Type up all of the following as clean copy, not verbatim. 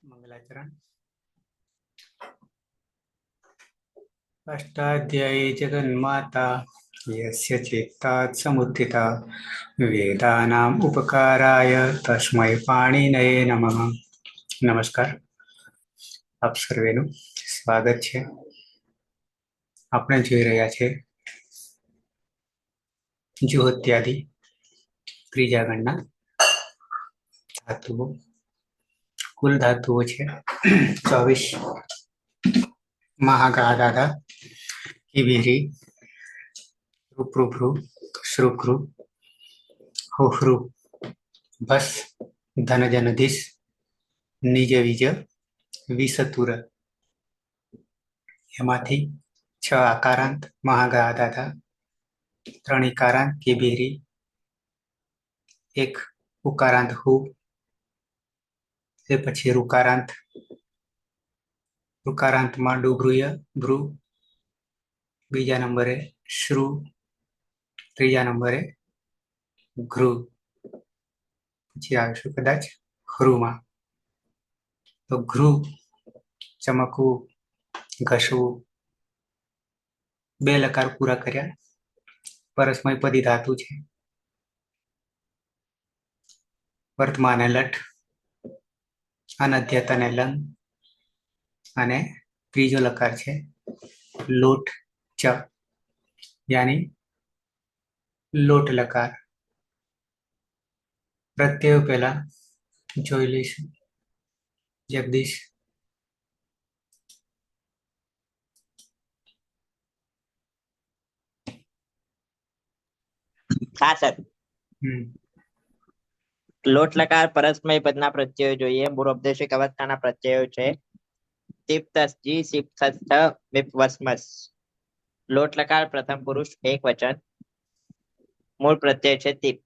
मंगलाचरण। अष्टाध्यायी जगन्माता यस्य चित्तात् समुत्थिता वेदानाम् उपकाराय तस्मै पाणिनये नमः। नमस्कार, આપ સર્વેનું સ્વાગત છે. આપણે જોઈ રહ્યા છે જુહોત્યાદિ ત્રીજા ગણના ધાતુઓ. કુલ ધાતુઓ છે 24. મહાગાધાધા, કિબિરી, રૂપૃભૃ, શ્રુભૃ, હુહૃ, ભસ, ધનજનધીશ, નિજ વિજ, વિસતુર. એમાંથી 6 આકારાંત મહાગાધાધા, 3 ઇકારાંત કિબિરી, 1 ઉકારાંત હુ, તે પછી ઋકારાંત. ઋકારાંતમાં ડુભૃય, ભ્રુ, બીજા નંબરે શ્રુ, ત્રીજા નંબરે ઘૃ, પછી આવશું કદાચ હૃમાં. તો ઘૃ ચમકવું, ઘસવું, 2 લકાર પૂરા કર્યા. પરસ્મયપદી ધાતુ છે. વર્તમાન લટ, અનદ્યતન લંગ અને ત્રીજો લકાર છે લોટ ચ, યાની લોટ લકાર. પ્રત્યયો પહેલા જોઈ લઈશું. જગદીશ. હા સર. હમ લોટ લકાર પરસ્મય પદના પ્રત્યયો જોઈએ. મૂળ ઉપદેશિક અવસ્થાના પ્રત્યયો છે તિપ્તસ્જી, સિપ્તસ્થ, વિપવસ્મસ. લોટ લકાર પ્રથમ પુરુષ એક વચન. મૂળ પ્રત્યય છે તિપ.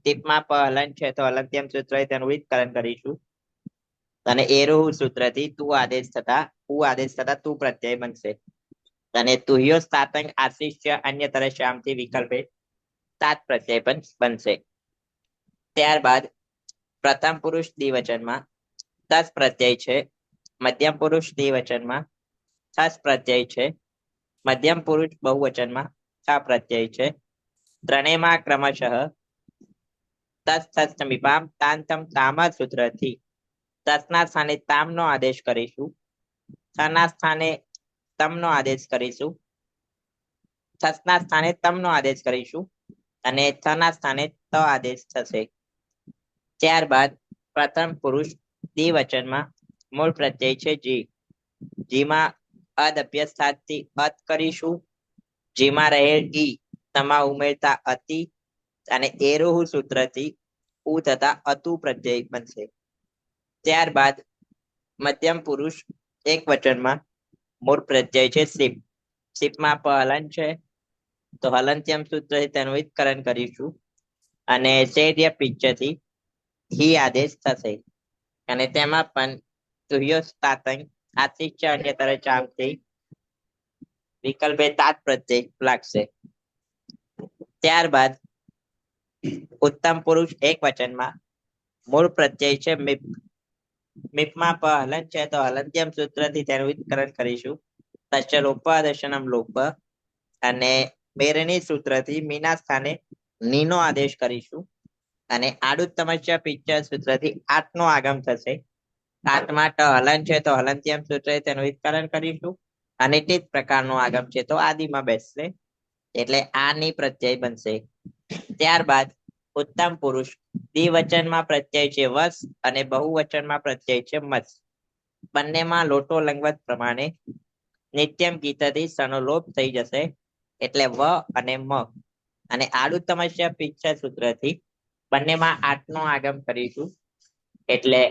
તિપમાં પ હલન છે તો હલંત્યમ સૂત્ર તેનું વિસ્તરણ કરીશું. અને એરોહ સૂત્રથી તું આદેશ થતા તું પ્રત્યય બનશે. અને તુહ્યો સ્થાતંગ આશિષ્ય અન્ય તરશ્યામથી વિકલ્પે તાત પ્રત્યય પણ બનશે. ત્યારબાદ પ્રથમ પુરુષ દ્વિવચનમાં તસ પ્રત્યય છે. મધ્યમ પુરુષ દ્વિવચનમાં છસ પ્રત્યય છે. મધ્યમ પુરુષ બહુવચનમાં છ પ્રત્યય છે. ત્રણેયમાં ક્રમશઃ તસ તસ સમીપામ તાંતમ તામા સૂત્રથી તસના સ્થાને તામનો આદેશ કરીશું. છના સ્થાને તમનો આદેશ કરીશું. છસના સ્થાને તમનો આદેશ કરીશું અને છના સ્થાને ત આદેશ થશે. ત્યારબાદ પ્રથમ પુરુષ દ્વિવચનમાં મૂળ પ્રત્યય છે જી. જીમાં અદ અભ્યસ્તાથી અત કરીશું. જીમાં રહેલ ઈ તમા ઉમેરતા અતિ અને એરોહ સૂત્રથી ઉ થતા અતુ પ્રત્યય બનશે. ત્યારબાદ મધ્યમ પુરુષ એક વચનમાં મૂળ પ્રત્યય છે સિપ. સિપમાં પ હલન છે તો હલંત્યમ સૂત્રથી તેનું વિસ્તરણ કરીશું અને શેર્ય પિચ્ચથી હી આદેશ થશે. અને તેમાં પણ તુહ્યો સ્થાતંગ આશિષ્ય અન્યતર ચામથી વિકલ્પે તાત પ્રત્યય લાગશે. ત્યારબાદ ઉત્તમ પુરુષ એક વચનમાં મૂળ પ્રત્યય છે મિપ. મિપમાં પ હલન છે તો હલંત્યમ સૂત્રથી તેનું વિસ્તરણ કરીશું. તસ્ય લોપ દર્શનમ લોપ અને બેરની સૂત્રથી મીના સ્થાને નીનો આદેશ કરીશું. અને આડું સમસ્યા પિક્ચર સૂત્રથી આઠનો આગમ થશે. આઠમાં ટ હલન છે તો હલંત્યમ સૂત્ર તેનું વિસ્તરણ કરીશું અને તે જ પ્રકારનું આગમ છે તો આદિમાં બેસશે એટલે આની પ્રત્યય બનશે. ત્યારબાદ ઉત્તમ પુરુષ દ્વિવચનમાં પ્રત્યય છે વસ અને બહુવચનમાં પ્રત્યય છે મસ. બંનેમાં લોટો લંગવત પ્રમાણે નિત્યમ ગીતથી સનો લોપ થઈ જશે એટલે વ અને મ. અને આડું સમસ્યા પિક્ચર સૂત્રથી બંનેમાં આઠનો આગમ કરીશું એટલે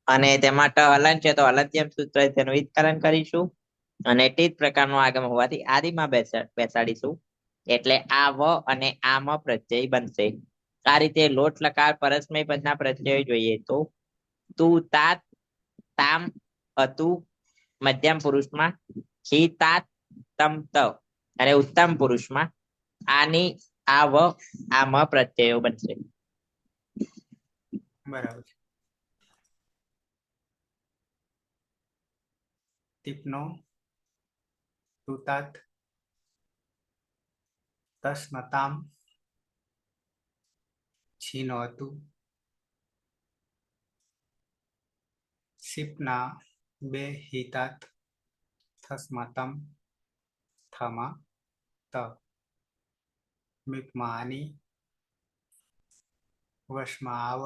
અને તેમાં ટ હલન છે તો હલંત્યમ સૂત્ર તેનું વિસ્તરણ કરીશું અને તે જ પ્રકારનું આગમ હોવાથી આદિમાં બેસાડીશું એટલે આ વ અને આ મ પ્રત્યય બનશે. આ રીતે લોટ લકાર પરસ્મય પદના પ્રત્યય જોઈએ તો તું તાત, તામ, અતુ મધ્યમ પુરુષમાં હી તાત, તમ ત અને ઉત્તમ પુરુષમાં આની આ વ આ મ પ્રત્યયો બનશે. બરાબર છે. ટીપનો તુતાત તસ્નતામ છીનો હતું સિપના બે હિતાત થસ્મતમ થમા ત મિપમાં આની વશમાં આવ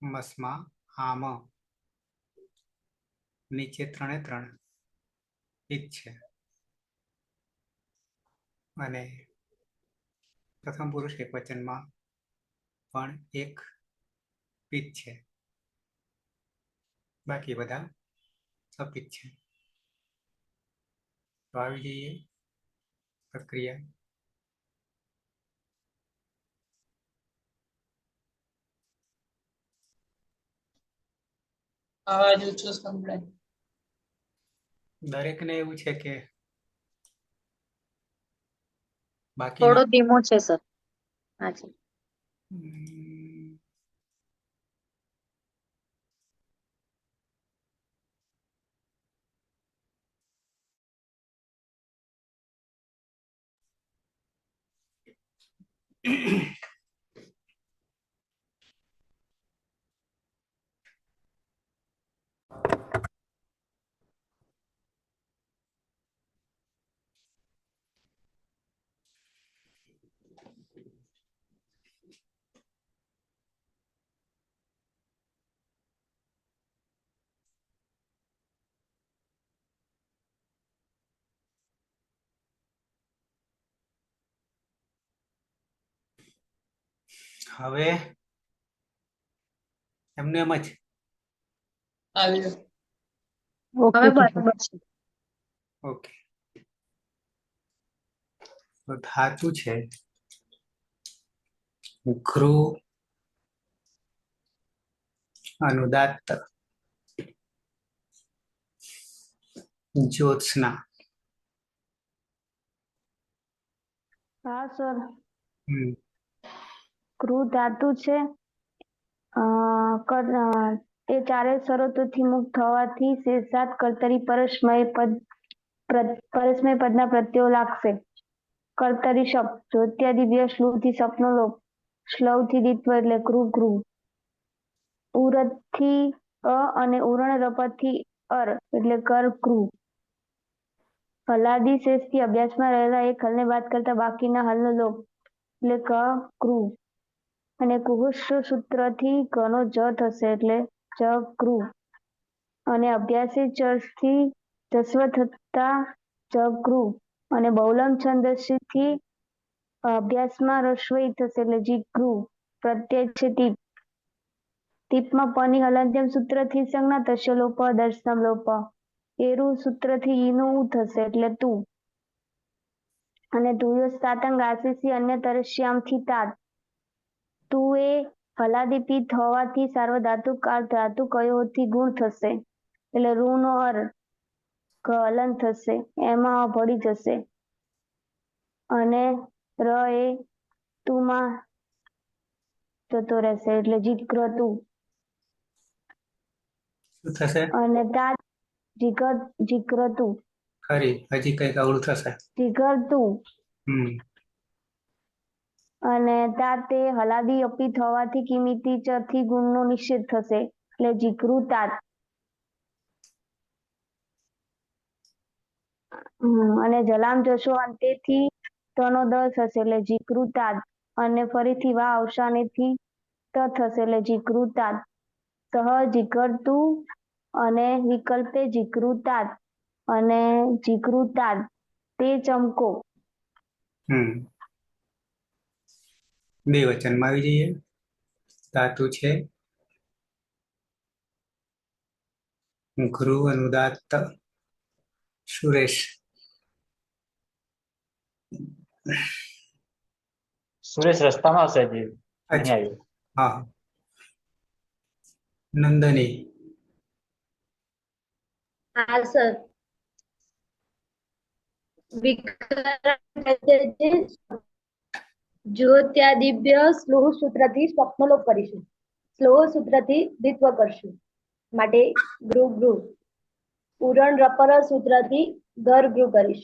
મસમાં આમ નીચે 3 પિત છે અને પ્રથમ પુરુષ એકવચનમાં પણ એક પિત છે, બાકી બધા અપિત છે. તો આવી જઈએ પ્રક્રિયા. અવાજ ઓછો સંભળાય. દરેકને એવું છે કે બાકી થોડો ધીમો છે સર. હાજી. હવે એમને એમ જ આવ્યો. હવે બરાબર છે. ઓકે. તો ધાતુ છે ઘૃ અનુદાત્ત જ્યોત્સના. હા સર, હમ ક્રૂ ધાતુ છે. તે ચારે શરતોથી મુક્ત થવાથી શેષાત કર્તરી પરસ્મય પદના પ્રત્યયો લાગશે. કર્તરી શબ્દ જ્યોત્યાદિવ્ય શ્લુથી સપનો લોપ શ્લવથી દિત્વ એટલે ક્રૂ ક્રૂ. ઉરથી અ અને ઉરણ રપથી અર એટલે કર ક્રૂ. હલાદી શેષથી અભ્યાસમાં રહેલા એક હલને બાદ કરતા બાકીના હલનો લોપ એટલે ક ક્રૂ. અને કુહુષ્ય સૂત્રથી ઘનો જ થશે એટલે જ ક્રૂ. અને અભ્યાસી ચર્ચથી જસ્વ થતા જ ક્રૂ. અને બહુલમ છંદથી અભ્યાસમાં રસ્વઈ થશે એટલે જી ક્રૂ. પ્રત્યય છે ટીપ. ટીપમાં પની હલંત્યમ સૂત્રથી સંજ્ઞા થશે લોપ દર્શનમ લોપ. એરુ સૂત્રથી ઈનું ઉ થશે એટલે તું. અને તુયો સાતંગ આશીષી અન્ય તરસ્યામથી તાત. તું એ ફલાદીપિત હોવાથી સાર્વધાતુક ધાતુ કયોથી ગુણ થશે એટલે રૂ નો અર હલન થશે, એમાં ભળી જશે. અને ર એ તુમાં જતો રહેશે એટલે જીગ્ર તું. શું થશે? અને તાત જીગ્ર તું. ખરી હજી કઈક અવળું થશે. જીગર તું. હમ અને તાતે હલાદી અપિત હોવાથી કિમિતી ચથી ગુણનો નિષેધ થશે એટલે જીગરું તાત. અને જલામ જશો અંતેથી તનો દ થશે એટલે જીગરું તાત. અને ફરીથી વા અવસાનેથી ત થશે એટલે જીગરું તાત. સહ જીગરતું અને વિકલ્પે જીગરું તાત. અને જીગરું તાત તે ચમકો. હમ બે વચનમાં આવી જઈએ. ધાતુ છે ઘ્રુ અનુદાત્ત. સુરેશ. સુરેશ રસ્તામાં હશે હજી નહીં અચ્છા, આવ્યો. હા. નંદની. હા સર. જ્યોત્યાદિવ્ય સ્લોહ સૂત્રથી સ્વપ્નલોપ કરીશું. સ્લોહ સૂત્રથી દ્વિત્વ કરશું માટે ગૃહ ગૃહ. ઉરણ રપર સૂત્રથી ઘર ગૃહ કરીશ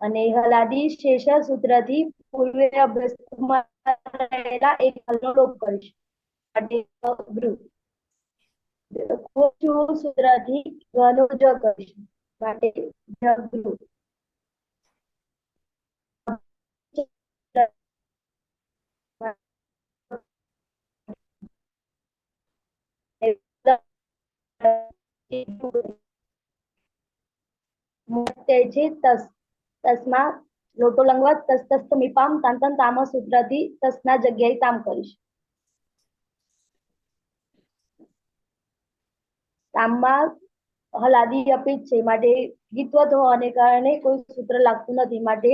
અને હલાદી શેષ સૂત્રથી પૂર્વે અભ્યસ્તમાં રહેલા એક હલનો લોપ કરીશ માટે ગૃહ. કોચુ સૂત્રથી ઘનો જ કરીશ માટે ગૃહ. તેજે તસમાં લોટો લંગવા તસ્તસ્ત મીપામ તાંતન તામ સૂત્રથી તસના જગ્યાએ તામ કરીશ. તામમાં હલાદી અપિત છે માટે ગીતવત હોવાને કારણે કોઈ સૂત્ર લાગતું નથી માટે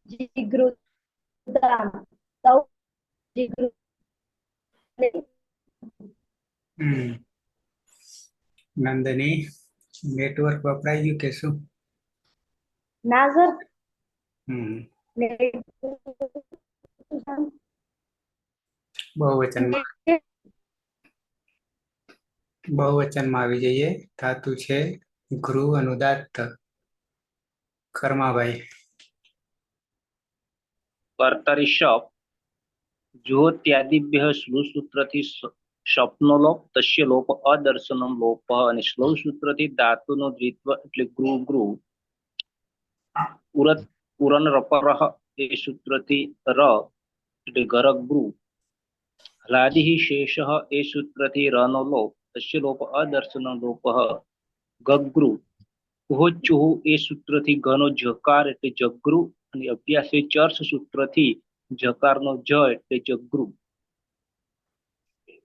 જીગૃતામ સૌ જીગૃ નંદની નેટવર્ક વપરાઈ ગયું કે શું? ના સર હમ બહુવચનમાં આવી જઈએ. ધાતુ છે ગૃહ અનુદાત્ત. કર્માભાઈ. કર્તરી શપ જો ત્યાદિભ્ય શ્લુ સૂત્રથી શપનો લોપ તસ્ય લોપ અદર્શનમ લોપ અને શ્લૌ સૂત્રથી ધાતુનો દ્વિત્વ એટલે ગૃહ ગૃહ ઉરત ઉરન રપરહ એ સૂત્રથી ર એટલે ગરક ગૃહ હલાદિ શેષ એ સૂત્રથી રનો લોપ તસ્ય લોપ અદર્શનમ લોપ ગગૃહ ઉહોચ્ચુઃ એ સૂત્રથી ઘનો જકાર એટલે જગૃહ અને અભ્યાસ એ ચર્ચ સૂત્રથી જકારનો જ એટલે જગૃહ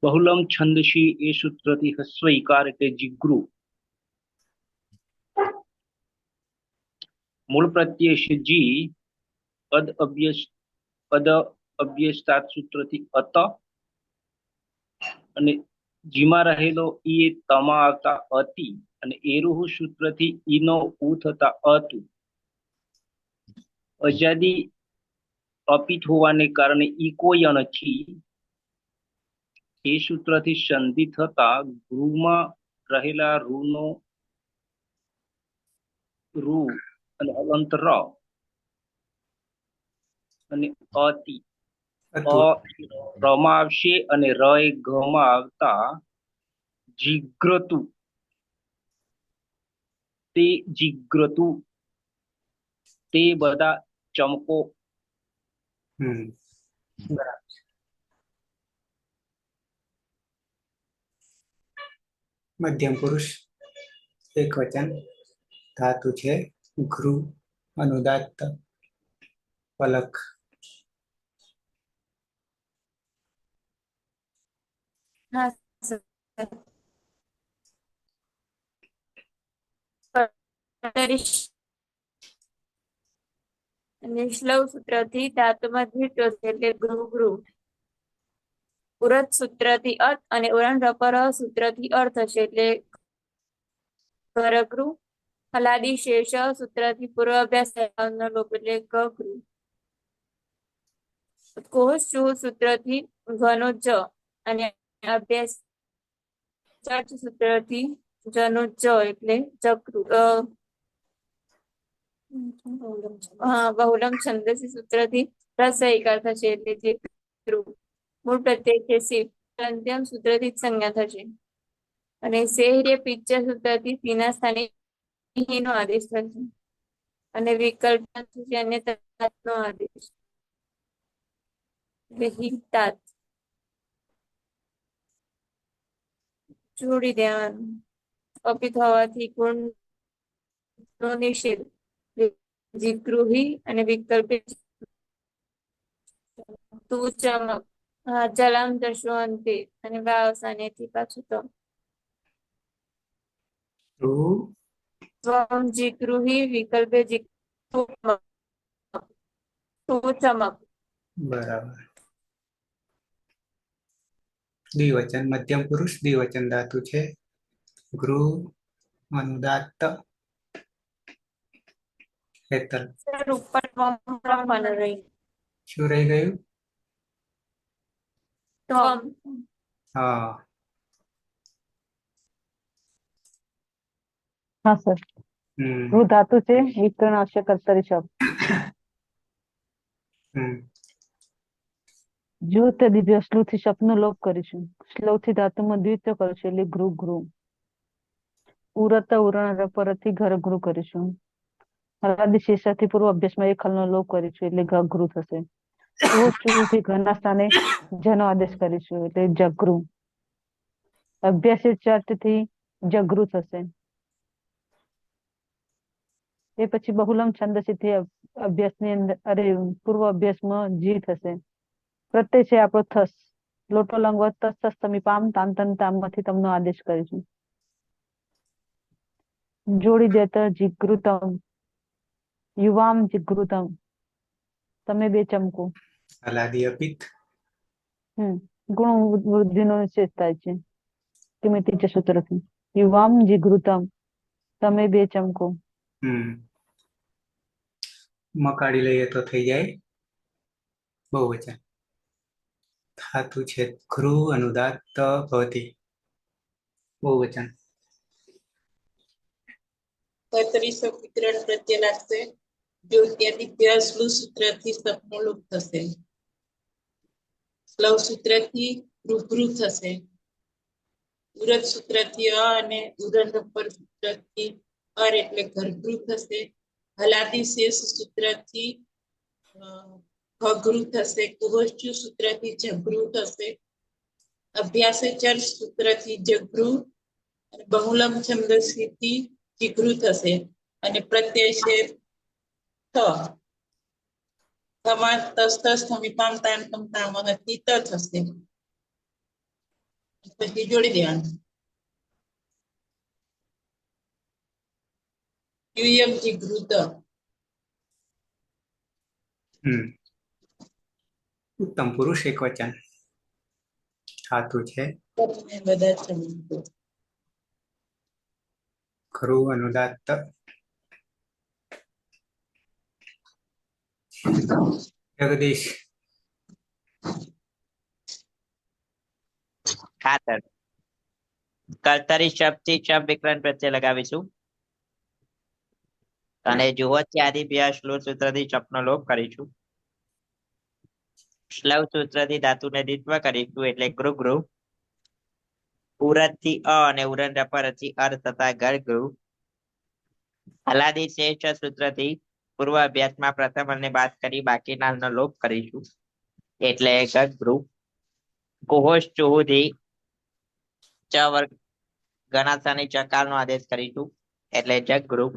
બહુલમ છંદસી એ સૂત્રથી હસ્વ ઈકાર એટલે જીગૃહ મૂળ પ્રત્યય છે જી અદ અભ્યસ્તાત સૂત્રથી અત અને જીમાં રહેલો ઈ તમા આવતા અતિ અને એરુહ સૂત્રથી ઈનો ઉ થતા અતુ અજાદી અપિત હોવાને કારણે ઇકોયણથી એ સૂત્રથી સંધિ થતા ગૃહમાં રહેલા રૂનો રૂ અને અલંત ર અને અતિ રમાં આવશે અને ર એ ઘમાં આવતા જીગ્રતુ તે બધા ચમકો. બરાબર. મધ્યમ પુરુષ એક વચન. ધાતુ છે ગૃહ અનુદાત્ત. પલક. હા સર. અને શ્લવ સૂત્રથી ધાતુમાં દ્વિત્વ છે એટલે ગૃહ ગૃહ ઉરત સૂત્રથી અર્થ અને ઉરણ રપર સૂત્રથી અર્થ છે એટલે ઘરગૃહ હલાદી શેષ સૂત્રથી પૂર્વાભ્યાસ લોપ એટલે ગગૃહ કોષ સૂત્રથી ઘનો જ અને અભ્યાસ ચર્ચ સૂત્રથી જનો જ એટલે ચક્રુ બહુલમ છંદસી સૂત્રથી રસઈકાર થશે એટલે જે મૂળ પ્રત્યય છે સિફ અંત્યમ સૂત્રથી જ સંજ્ઞા થશે અને શેહર્ય પિક્ચર સૂત્રથી સીના સ્થાને નો આદેશ થશે અને વિકલ્પ નો આદેશ હિતાત જોડી દેવાનું અપિત હોવાથી ગુણ નો નિષેધ જીગૃહી અને વિકલ્પ તું ચમક જલામ દર્શો અંતે અને વાવસાનેથી પાછું તો ત્વમ જીગૃહી વિકલ્પે તું ચમક. બરાબર. દ્વિવચન મધ્યમ પુરુષ દ્વિવચન ધાતુ છે ગૃહ અનુદાત્ત. હેતલ. સર ઉપર ત્વમ રહી શું રહી ગયું? ત્વમ. હા. હા સર, હમ ગૃહ ધાતુ છે, વિકર્ણ આવશે કર્તરી શબ્દ. હમ જો તે દિવ્ય સ્લુહ થી શબ્દનો લોપ કરીશું. સ્લોહ થી ધાતુમાં દ્વિત્વ કરીશું એટલે ગૃહ ગૃહ. ઉરત ઉરણ પરથી ઘર ગૃહ કરીશું. હલાદી શેષાથી પૂર્વ અભ્યાસમાં એક હલનો લોપ કરીશું એટલે ગૃહ થશે. થી ઘરના સ્થાને જનો આદેશ કરીશું એટલે જગૃહ. અભ્યાસી ચર્ચ થી જગૃહ થશે. એ પછી બહુલમ છંદથી અભ્યાસની અંદર પૂર્વ અભ્યાસમાં જી થશે. પ્રત્યય છે આપણો થસ. લોટો લંગવત તસ તમી પામ તામ તમ તામમાંથી તમનો આદેશ કરીશું. જોડી દેતા જીગૃતમ યુવામ જીગૃતમ તમે બે ચમકો. હલાદી અપિત ગુણ વૃદ્ધિનો નિષેધ થાય છે કિમિતિ છે સૂત્રથી. યુવામ જીગૃતમ તમે બે ચમકો. હમ મકાડી લઈએ તો થઈ જાય બહુવચન. ધાતુ છે ગૃહ અનુદાત્ત ભવતી બહુવચન. કર્તરી વિકરણ પ્રત્યય લાગશે. જો ત્યાંથી સ્લુહ સૂત્રથી સપનું લોપ થશે. સ્લવ સૂત્રથી રૂબરૂ થશે. ઉરત સૂત્રથી અને ઉરત પર સૂત્રથી એટલે ઘરગૃહ થશે. હલાદી શેષ સૂત્રથી ઘગૃહ થશે. કુવચ્ચુ સૂત્રથી જગૃહ થશે. અભ્યાસ ચર સૂત્રથી જગૃહ. બહુલમ છંદથી જીગૃહ થશે. અને પ્રત્યય છે થ. તમા તસ્તસ થમીપામ તામ તમ તામથી ત થશે. પછી જોડી દેવાનું. યુયમ જીગૃત. ઉત્તમ પુરુષ એક વચન. ધાતુ છે બધા ચમકો. ગૃહ અનુદાત્ત. જગદીશ. ખાતર. કર્તરી શબ્દ થી શબ્દ વિકરણ પ્રત્યય લગાવીશું. અને જુઓ ત્યાદી બે શ્લોક સૂત્રથી શબ્દનો લોપ કરીશું. શ્લવ સૂત્રથી ધાતુને દ્વિત્વ કરીશું એટલે ગૃહ ગૃહ. ઉરત થી અને ઉરણ પરથી અર તથા ગર ગૃહ. હલાદી શેષ સૂત્રથી પૂર્વ અભ્યાસમાં પ્રથમ અને બાદ કરી બાકીના લોપ કરીશું એટલે ગૃહ. કુહોશ ચુહુથી ચ વર્ગ ગણાતાની ચકારનો આદેશ કરીશું એટલે જગગૃહ.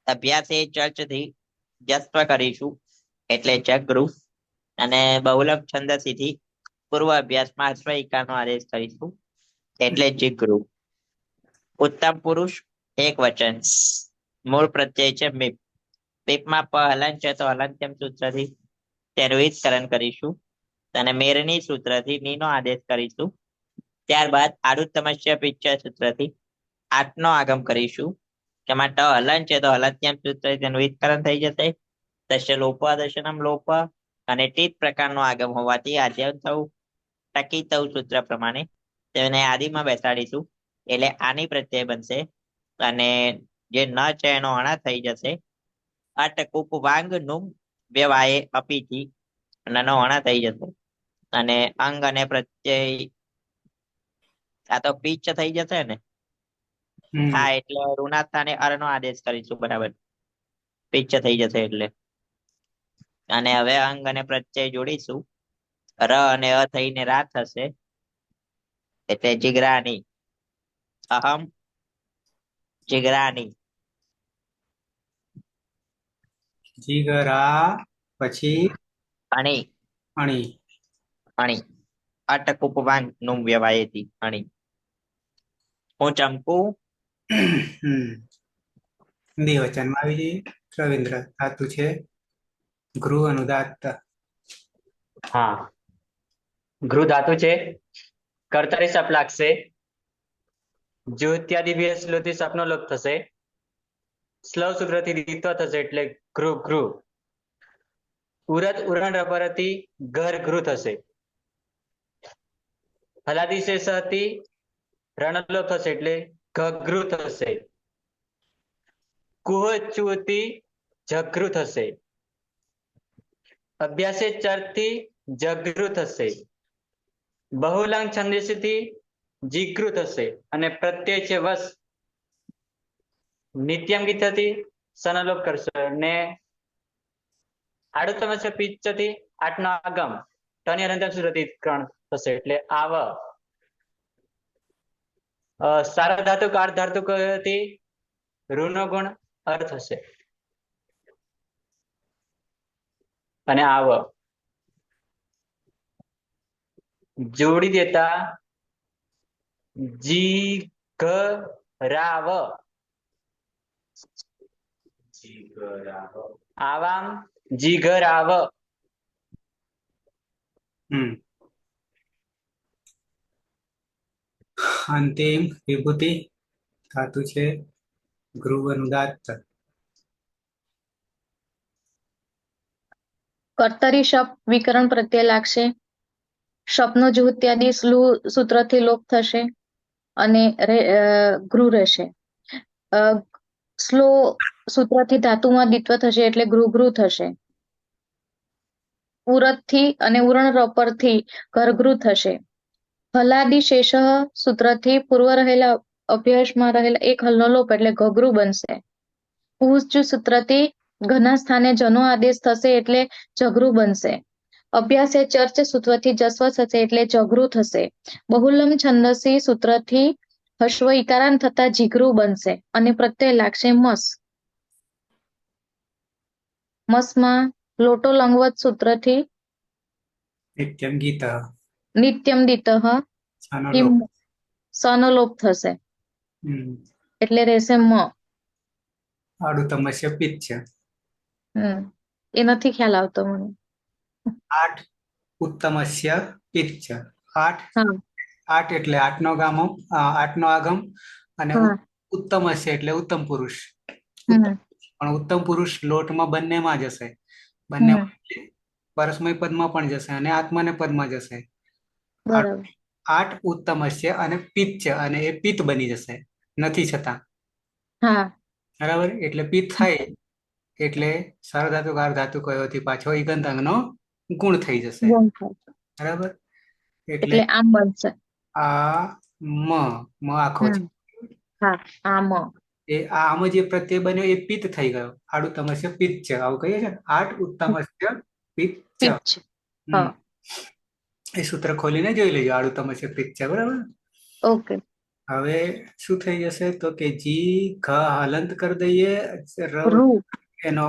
અભ્યાસ ચર્ચથી જસ્વ કરીશું એટલે જગગૃહ. અને બહુલક છંદથી પૂર્વ અભ્યાસમાં અશ્વયિકાનો આદેશ કરીશું એટલે જીગૃહ. ઉત્તમ પુરુષ એક વચન. મૂળ પ્રત્યય છે મિપ. મિપમાં પ હલન છે તો હલંત્યમ સૂત્રથી તેનું વિસ્તરણ કરીશું. અને મેરની સૂત્રથી ની નો આદેશ કરીશું. ત્યારબાદ આડું સમસ્યા પીછા સૂત્રથી આઠનો આગમ કરીશું. જેમાં ટ હલન છે તો હલંત્યમ સૂત્ર તેનું વિસ્તરણ થઈ જશે. દશ લોપા દશનમ લોપા અને ટીત પ્રકારનો આગમ હોવાથી ટકી સૂત્ર પ્રમાણે તેને આદિમાં બેસાડીશું એટલે આની પ્રત્યય બનશે. અને જે ન છે એનો અણા થઈ જશે. અટ કુપ વાંગ નું વ્યવાય અપીથી નો અણા થઈ જશે. અને અંગ અને પ્રત્યય આ તો પીચ થઈ જશે ને. હા એટલે ઋના સ્થાને અર નો આદેશ કરીશું બરાબર. પીચ થઈ જશે એટલે. અને હવે અંગ અને પ્રત્યય જોડીશું. ર અને અ થઈને રા થશે. એટલે જીગરાની. અહમ જીગરાની. જીગરા પછી અણી અણી. અણી અટક ઉપવાન નું વ્યવાયથી અણી. હું ચંપુ દ્વિવચનમાં આવી જઈએ. રવિન્દ્ર ધાતુ છે ગૃહ અનુદાત્ત. હા, ગૃહ ધાતુ છે. કર્તરી સપ લાગશે. જો ઇત્યાદિ બે શ્લોથી સપનો લોપ થશે. સ્લવ સૂત્રથી દ્વિત્વ થશે એટલે ગૃહ ગૃહ. ઉરત ઉરણ રપરથી ઘર ગૃહ થશે. હલાદી શેષથી રણલોપ થશે એટલે ઘગૃહ થશે. કુહચુથી જગૃ થશે, અભ્યાસે ચરથી જગૃ થશે, બહુલંગ છંદસથી જીગૃ થશે અને પ્રત્યય છે વસ નિત્યમ ગીતથી સનલોપ કરશે અને આડુતમ છે પિચ્ચથી આઠનો આગમ ટની અનંતમ સુરતીકરણ થશે એટલે આવ સારા ધાતુક આર્ધ ધાતુકથી ઋનો ગુણ અર્થ હશે અને આવ જોડી દેતા જી રાવ આવામ જીગરાવ અંતિમ વિભૂતિ ધાતુ છે ગૃહ અનુદાત્ત. કર્તરી શપ વિકરણ પ્રત્યય લાગશે. શપનો જુહત્યાદિ સ્લુ સૂત્રથી લોપ થશે અને ગૃહ રહેશે. સ્લો સૂત્રથી ધાતુમાં દ્વિત્વ થશે એટલે ગૃહ થશે. ઉરતથી અને ઉરણ રપરથી ઘરગૃહ થશે. હલાદી શેષ સૂત્રથી પૂર્વ રહેલા અભ્યાસમાં રહેલા એક હલનો લોપ એટલે ઘગૃહ બનશે. ઉચ્ચ સૂત્રથી ઘના સ્થાને જનો આદેશ થશે એટલે જગૃહ બનશે. અભ્યાસ એ ચર્ચ સૂત્રથી જસ્વ થશે એટલે જગૃહ થશે. બહુલમ છંદસી સૂત્રથી હસ્વ ઇકારાંત થતા જીગૃહ બનશે અને પ્રત્યય લાગશે મસ. મસમાં લોટો લંગવત સૂત્રથી નિત્યમ ગીત નિત્યમ દિતઃ સાનો સનો લોપ થશે એટલે રહેશે મ. આડુતમસ્ય પિત્ત છે. એ નથી ખ્યાલ આવતો મને. આઠ ઉત્તમસ્ય પિત્ત છે. આઠ હા આઠ એટલે આઠનો આગમ અને હા ઉત્તમસ્ય એટલે ઉત્તમ પુરુષ. હમ પણ ઉત્તમ પુરુષ લોટમાં બંનેમાં જશે. બંને હમ પરસ્મય પદમાં પણ જશે અને આત્માને પદમાં જશે. બરાબર. આઠ ઉત્તમસ્ય અને પિત્ત છે અને એ પિત્ત બની જશે નથી છતાં. હા બરાબર એટલે પિત્ત થાય એટલે સાર્વધાતુક અર્ધધાતુક અવયવથી પાછો ઈગંત અંગનો ગુણ થઈ જશે. ગુણ થાય. બરાબર એટલે એટલે આમ બનશે. આ મ આખો છે. હા આમ એ આમાં જે પ્રત્યય બન્યો એ પિત્ત થઈ ગયો. આડુતમસ્ય પિત્ત છે આવું કહીએ છે. આઠ ઉત્તમસ્ય પિત્ત છે. પિચ. હા એ સૂત્ર ખોલીને જોઈ લેજો. આડુતમસ્ય પિત્ત છે. બરાબર. ઓકે. હવે શું થઈ જશે તો કે જી ઘ હલંત કરી દઈએ રૂ એનો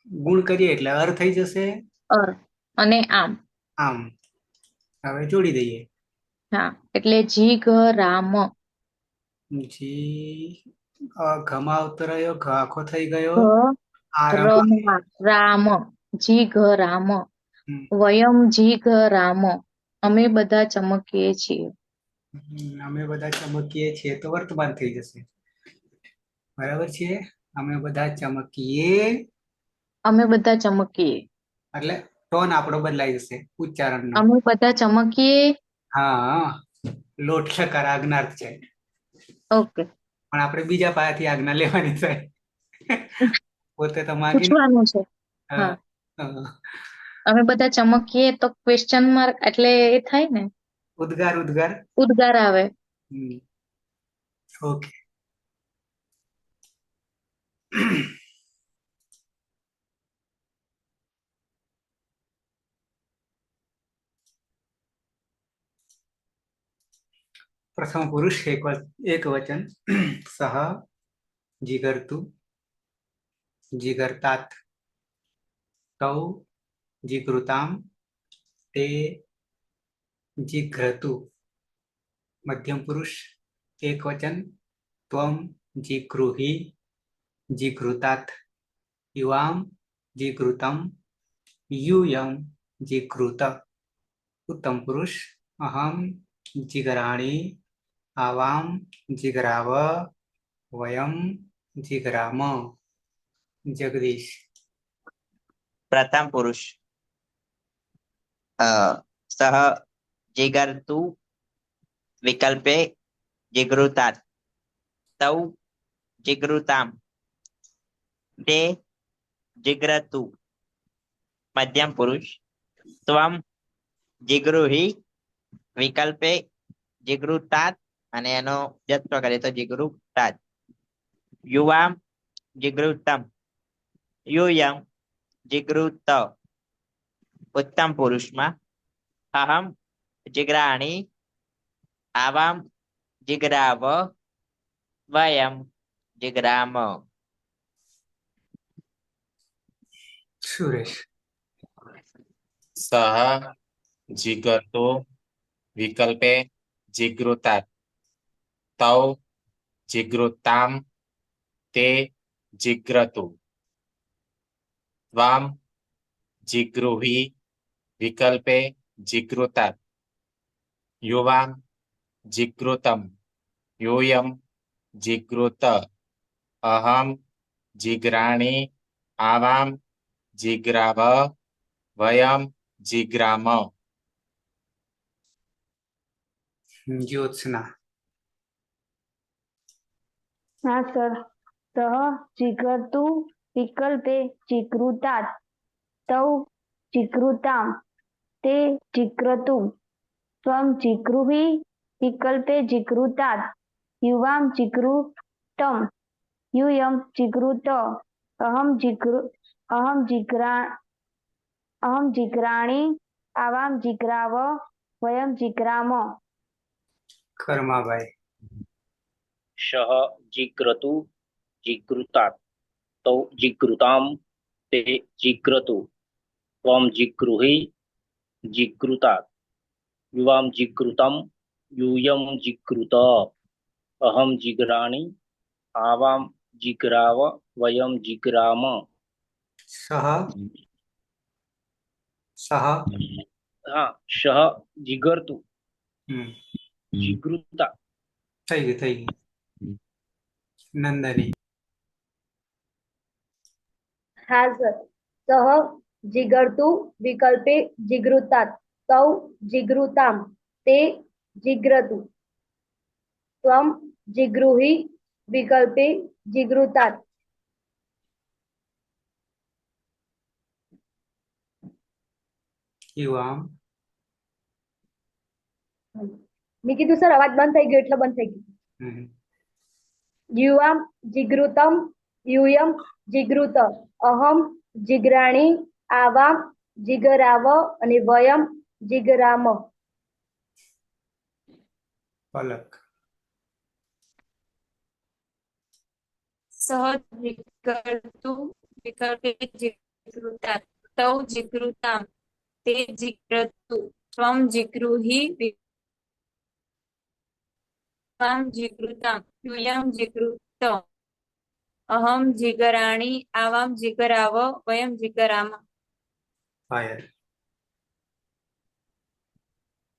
ગુણ કરીએ એટલે અર થઈ જશે. અને આમ આમ હવે જોડી દઈએ. હા એટલે જી ઘ રામ. જી ઘમાં આવતો રહ્યો ઘ આખો થઈ ગયો. રામ જી ઘ રામ. વયમ જી ઘ રામ. અમે બધા ચમકીએ છીએ. અમે બધા ચમકીએ છીએ તો વર્તમાન થઈ જશે. બરાબર છે. અમે બધા ચમકીએ. અમે બધા ચમકીએ એટલે ટોન આપણો બદલાઈ જશે ઉચ્ચારણનો. અમે બધા ચમકીએ. હા લોટ લકાર આજ્ઞાર્થ છે. ઓકે. પણ આપણે બીજા પાસેથી આજ્ઞા લેવાની છે. પોતે તો માગી પૂછવાનું છે. હા હા. અમે બધા ચમકીએ તો ક્વેશ્ચન માર્ક એટલે એ થાય ને. ઉદ્ગાર ઉદ્ગાર આવે. ઓકે. પ્રથમ પુરુષ એક વચન સહ જીગર્તુ જીગર્તાત તૌ જીગૃતામ તે જીઘ્રતુ. મધ્યમ પુરુષ એક વચન ત્વમ જીગૃહી જીઘૃતાત યુવામ જીઘૃતમ યુયમ જીઘૃત. ઉત્તમ પુરુષ અહમ જીગરાણી આવામ જીગરાવ વયમ જીગરામ. જગદીશ. પ્રથમ પુરુષ સહ જીગર્તુ વિકલ્પે જીગૃતાત તૌ जिगृताम ते जिग्रतु मध्यम पुरुष त्वम जिगृहि विकल्पे जिगृतात અને એનો જત્વ કરે તો जिगृतात युवाम जिगृतम यूयम जिगृत उत्तम पुरुषમાં अहम जिग्राणि आवाम जिग्राव वयम जिग्राम સુરેશ सः जिगर्तो विकल्पे जिगृतात् तौ जिगृताम ते जिग्रतु त्वां जिगृहि विकल्पे जिगृतात् युवां जिगृतं यूयं जिगृत अहं जिग्राणि आवां जिग्राव वयं जिग्राम જ્યોત્સના हाँ सर सः जिगर्तु विकल्पे जिगृतात् तौ जिगृतां ते जिग्रतु त्वं जिगृहि विकल्पे जिगृतात् युवां जिगृतं यूयं जिगृत अहं जिग्राणि आवां जिग्राव वयं जिग्राम કર્માભાઈ शः जिग्रतु जिगृतात् तौ जिगृतां ते जिग्रतु त्वं जिगृहि जिगृतात् युवां जिगृतं यूयं जिगृत अहं जिग्राणि आवां जिग्राव वयं जिग्राम સહ સહ हाँ शः जिगर्तु હમ जिगृता થઈ ગઈ નંદની हाँ सर सः जिगर्तु विकल्पे जिगृतात् तौ जिगृतां ते जिग्रतु त्वं जिगृहि विकल्पे जिगृतात् યુવામ મેં કીધું સર અવાજ બંધ થઈ ગયો એટલે બંધ થઈ ગયું હમ. युवां जिगृतं यूयं जिगृत अहं जिग्राणि आवां जिगराव અને વયમ जिगराम પલક सः जिगर्तु विकल्पे जिगृतात् तौ जिगृतां ते जिग्रतु त्वं जिगृहि त्वं जिगृतां यूयं जिगृत अहं जिगराणि आवां जिगराव वयं जिगराम ફાયર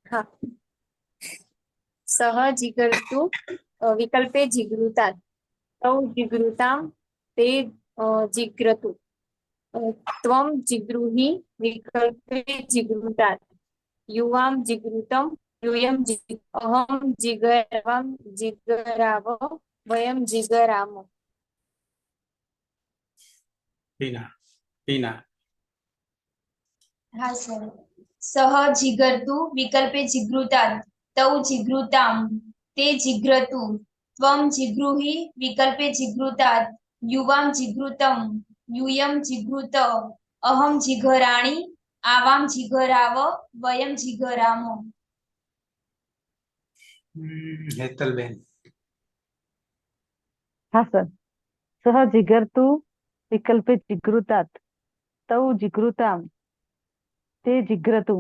हाँ सः जिगर्तु विकल्पे जिगृतात् तौ जिगृतां ते जिग्रतु त्वं जिगृहि विकल्पे जिगृतात् युवां जिगृतं यूयं अहं जिगरावं जिगराव वयं जिगराम ટીના ટીના हाँ सर सः जिगर्तु विकल्पे जिगृतात् तौ जिगृतां ते जिग्रतु त्वं जिगृहि विकल्पे जिगृतात् युवां जिगृतं यूयं जिगृत अहं जिगराणि आवां जिगराव वयं जिगराम હેતલબેન हाँ सर सः जिगर्तु विकल्पे जिगृतात् तौ जिगृतां ते जिग्रतु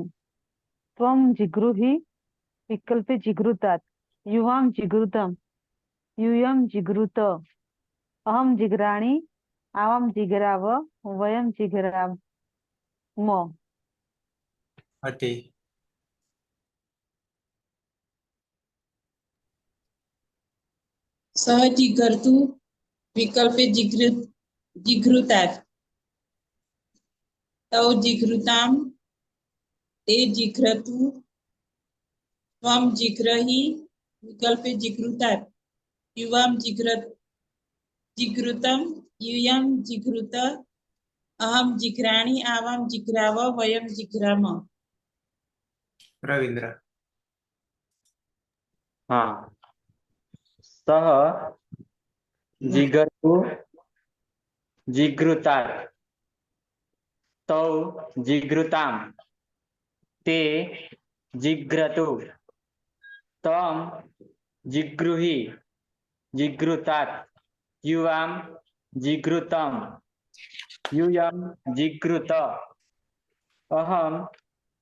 त्वं जिगृहि विकल्पे जिगृतात् युवां जिगृतं यूयं जिगृत अहं जिग्राणि आवां जिगराव वयं जिगराम હતી सः जिगर्तु विकल्पे जिघृतात् तौ जिघृतां ते जिघ्रतु त्वं जिघ्रहि विकल्पे जिघृतात् युवां जिघ्रत जिघृतं यूयं जिघृत अहं जिघ्राणि आवां जिघ्राव वयं जिघ्राम रविंद्र हाँ सह जिगर्तु जिगृतात् तौ जिगृतां ते जिग्रतु तं जिगृहि जिगृतात् युवां जिगृतं यूयं जिगृत अहं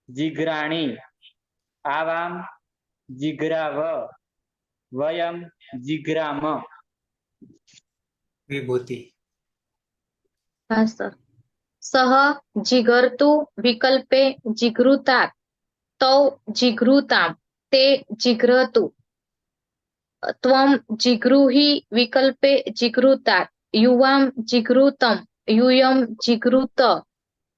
जिघ्राणि आवां जिघ्राव वयं जिघ्राम विभूति હા સર. સહ જીગર્તુ વિકલ્પે જીગૃતાत् તૌ જીગૃતામ તે જીઘ્રતુ ત્વમ જીગૃહિ વિકલ્પે જીગૃતાत् યુવામ જીગૃતમ यूयं जिगृत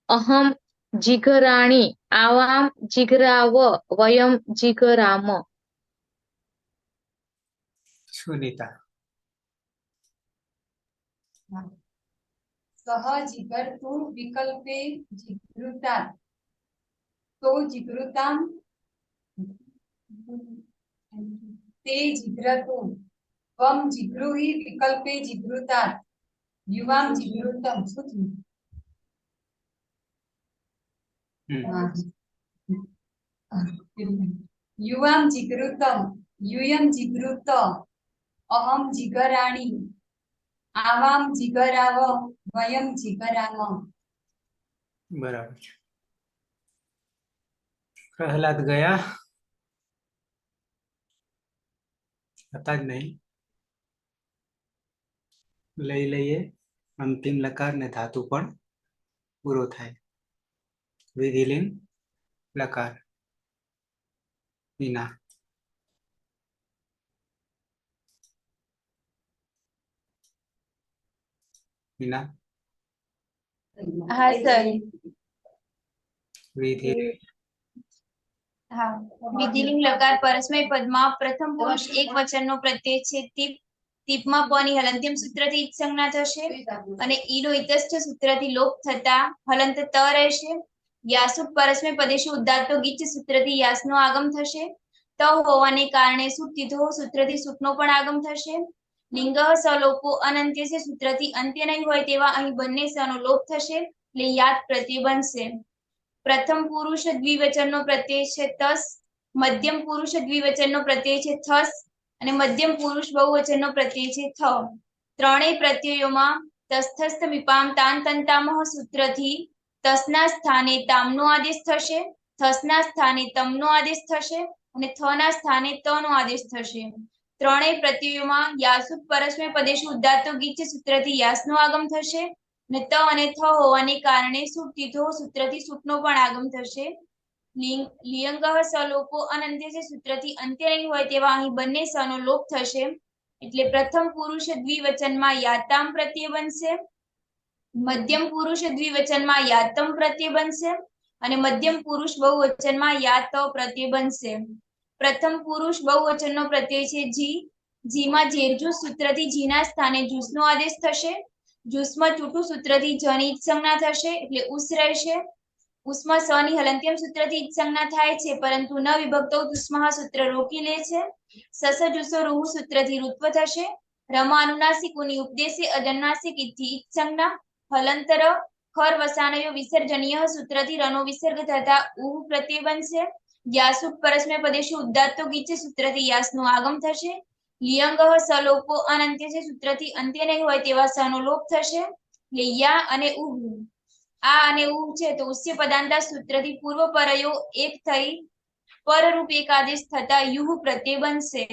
अहं जिघराणि आवां जिघराव वयं जिघराम सुनीता सह जिगर्तु विकल्पे जिगृतात् तो जिगृतां ते जिघ्रतु त्वं जिगृहि विकल्पे जिगृतात् युवां जिगृतं युवां जिगृतं यूयं जिगृत अहं जिघराणि आवां जिघराव वयं जिघराम बराबर છે. પ્રહલાદ ગયા હતા જ નહીં. લઈ લઈએ અંતિમ લકાર ને ધાતુ પણ પૂરો થાય. વિધિલિંગ લકાર વિના વિના हाँ सर વિધિ हाँ विधिलिंग लकार परस्मय पदमा प्रथम पुरुष एक वचनનો પ્રત્યય છે તીપ તીપમાં પની હલંત્યમ સૂત્રથી ઈત સંજ્ઞા થશે અને ઈનો ઈતસ્થ સૂત્રથી લોપ થતા હલંત ત રહેશે. યાસુ પરસ્મય પદેશુ ઉદાત્તો ગીચ સૂત્રથી યાસનો આગમ થશે. ત હોવાને કારણે સુટ તીધો સૂત્રથી સુટનો પણ આગમ થશે. લિંગ સલોપો અનંત્ય છે સૂત્રથી અંત્ય નહીં હોય તેવા અહીં બંને સનો લોપ થશે એટલે યાદ પ્રત્યય બનશે. પ્રથમ પુરુષ દ્વિવચનનો પ્રત્યય છે તસ મધ્યમ પુરુષ દ્વિવચનનો પ્રત્યય છે થસ અને મધ્યમ પુરુષ બહુવચનનો પ્રત્યય છે થ. ત્રણેય પ્રત્યયોમાં તસ્થસ્થ વિપામ તાન તંતામહ સૂત્રથી તસના સ્થાને તામનો આદેશ થશે, થસના સ્થાને તમનો આદેશ થશે અને થના સ્થાને તનો આદેશ થશે. ત્રણેય પ્રત્યયોમાં યાસુ પરસ્મય પદેશુ ઉદાત્તો ગીચ સૂત્રથી યાસનો આગમ થશે ને ત અને થ હોવાને કારણે સુટ તીધો સૂત્રથી સુટનો પણ આગમ થશે. લિયંગ સલોપો અનંત્ય છે સૂત્રથી અંત્ય નહીં હોય તેવા અહીં બંને સનો લોપ થશે એટલે પ્રથમ પુરુષ દ્વિવચનમાં યાતામ પ્રત્યય બનશે, મધ્યમ પુરુષ દ્વિવચનમાં યાતમ પ્રત્યય બનશે અને મધ્યમ પુરુષ બહુવચનમાં યાત પ્રત્યય બનશે. પ્રથમ પુરુષ બહુવચનનો પ્રત્યય છે જી. જીમાં જેરજૂસ સૂત્રથી જીના સ્થાને જૂસનો આદેશ થશે. જૂસમાં ચૂટું સૂત્રથી જની ઈત સંજ્ઞા થશે એટલે ઉસ રહેશે. ઉસમાં સની હલંત્યમ સૂત્રથી ઈત સંજ્ઞા થાય છે પરંતુ ન વિભક્તો ઉસ્મહ સૂત્ર રોકી લે છે. સસ જુસો રૂહ સૂત્રથી ઋત્વ થશે. રમા અનુનાસિક ઉની ઉપદેશે અજન્નાસિક ઈથી ઈત સંજ્ઞા. હલંતર ખર વસાનયો વિસર્જનીય સૂત્રથી રનો વિસર્ગ થતા ઉહ પ્રત્યય બનશે. યાસુ પરસ્મય પદેશુ ઉદાત્તો ગીચ સૂત્રથી યાસનો આગમ થશે. લિયંગ સલોપો અનંત્ય છે સૂત્રથી અંત્ય નહીં હોય તેવા સનો લોપ થશે. યા અને ઉહ આ અને ઉહ છે તો ઉસ્ય પદાંતા સૂત્રથી પૂર્વ પરયો એક થઈ પરરૂપ એક આદેશ થતા યુહ પ્રત્યય બનશે.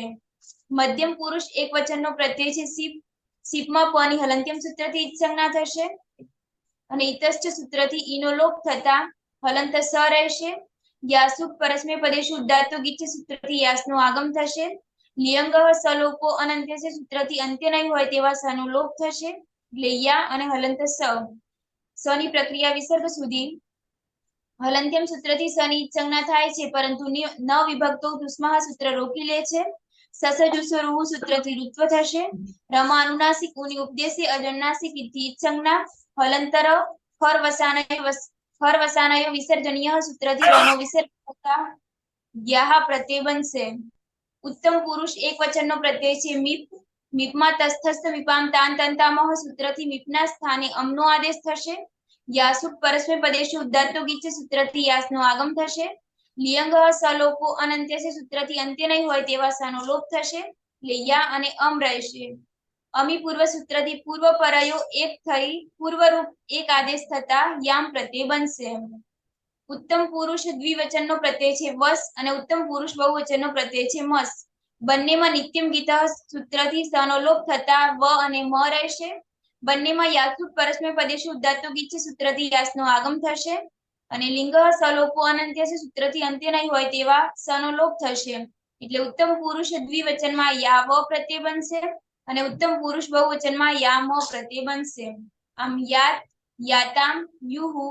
મધ્યમ પુરુષ એક વચનનો પ્રત્યય છે સીપ. સીપમાં પની હલંત્યમ સૂત્રથી ઈત સંજ્ઞા થશે અને ઈતસ્થ સૂત્રથી ઈનો લોપ થતા હલંત સ રહેશે. યાસુ પરસ્મય પદેશુ ઉદાત્તો ગીચ સૂત્રથી યાસનો આગમ થશે. લિયંગ સલોપો અનંત્ય છે સૂત્રથી અંત્ય નહીં હોય તેવા સનો લોપ થશે એટલે યા અને હલંત સ. સની પ્રક્રિયા વિસર્ગ સુધી હલંત્યમ સૂત્રથી સની ઈત સંજ્ઞા થાય છે પરંતુ ન વિભક્તો ઉસ્મહ સૂત્ર રોકી લે છે. સસજુસુરુહુ સૂત્રથી ઋત્વ થશે. રમા અનુનાસિક ઉની ઉપદેશી અજન્નાસિક ઇતિ ઇત્સંજ્ઞા હલંતર ફર વસાનયો વિસર્જનીય સૂત્રથી રનો વિસર્ગ થતા યાહ પ્રત્યય બનશે. ઉત્તમ પુરુષ એક વચનનો પ્રત્યય છે મીપ. મીપમાં તસ્થસ્થ મીપામ તાન તંતામહ સૂત્રથી મીપના સ્થાને અમનો આદેશ થશે. યાસુટ પરસ્મૈ પદેશુ ઉદાત્તો ગીચ સૂત્રથી યાસનો આગમ થશે. લિયંગ સલોપો અનંત્યસે સૂત્રથી અંત્ય નહીં હોય તેવા સનો લોપ થશે. એટલે યા અને અમ રહેશે. અમી પૂર્વ સૂત્રથી પૂર્વ પરયો એક થઈ પૂર્વરૂપ એક આદેશ થતા યામ પ્રત્યય બનશે. ઉત્તમ પુરુષ દ્વિવચનનો પ્રત્યય છે વસ અને ઉત્તમ પુરુષ બહુવચનનો પ્રત્યય છે મસ. બંનેમાં નિત્યમ ગીત સૂત્રથી સનો લોપ થતા વ અને મ રહેશે. બંનેમાં યાસુટ પરસ્મૈ પદેશુ ઉદાત્તો ગીચ સૂત્રથી યાસનો આગમ થશે. અને લિંગ સલોપો અનંત્યસે સૂત્રથી અંત્ય નહીં હોય તેવા સનો લોપ થશે. એટલે ઉત્તમ પુરુષ દ્વિવચનમાં યા વ પ્રત્યય બનશે અને ઉત્તમ પુરુષ બહુવચનમાં યા મ પ્રત્યય બનશે. આમ યાત, યાતામ, યુહુ,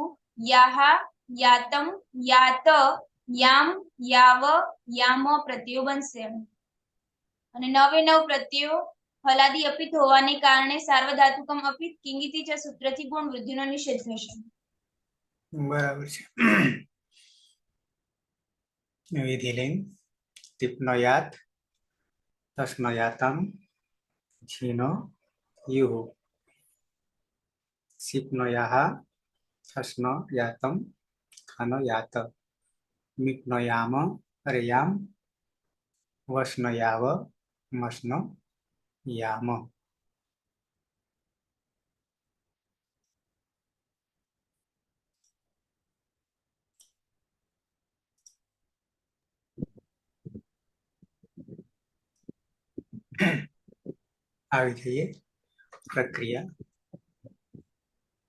યાહા, યાતમ, યાત, યામ, યાવ, યામ પ્રત્યયો બનશે. અને 9 પ્રત્યયો હલાદી અપિત હોવાને કારણે સાર્વધાતુકમ અપિત કિંગિતિ ચ સૂત્રથી ગુણ વૃદ્ધિનો નિષેધ થશે. બરાબર છે. વિધિલિંગ ટીપનો યાત, તસનો યાતમ, ઝીનો યુહુ, સીપનો યાહા, થસનો યાતમ, ખાનો યાત, મીપનો યામ અરે યામ, વસનો યાવ, મસનો યામ. આવી જઈએ પ્રક્રિયા.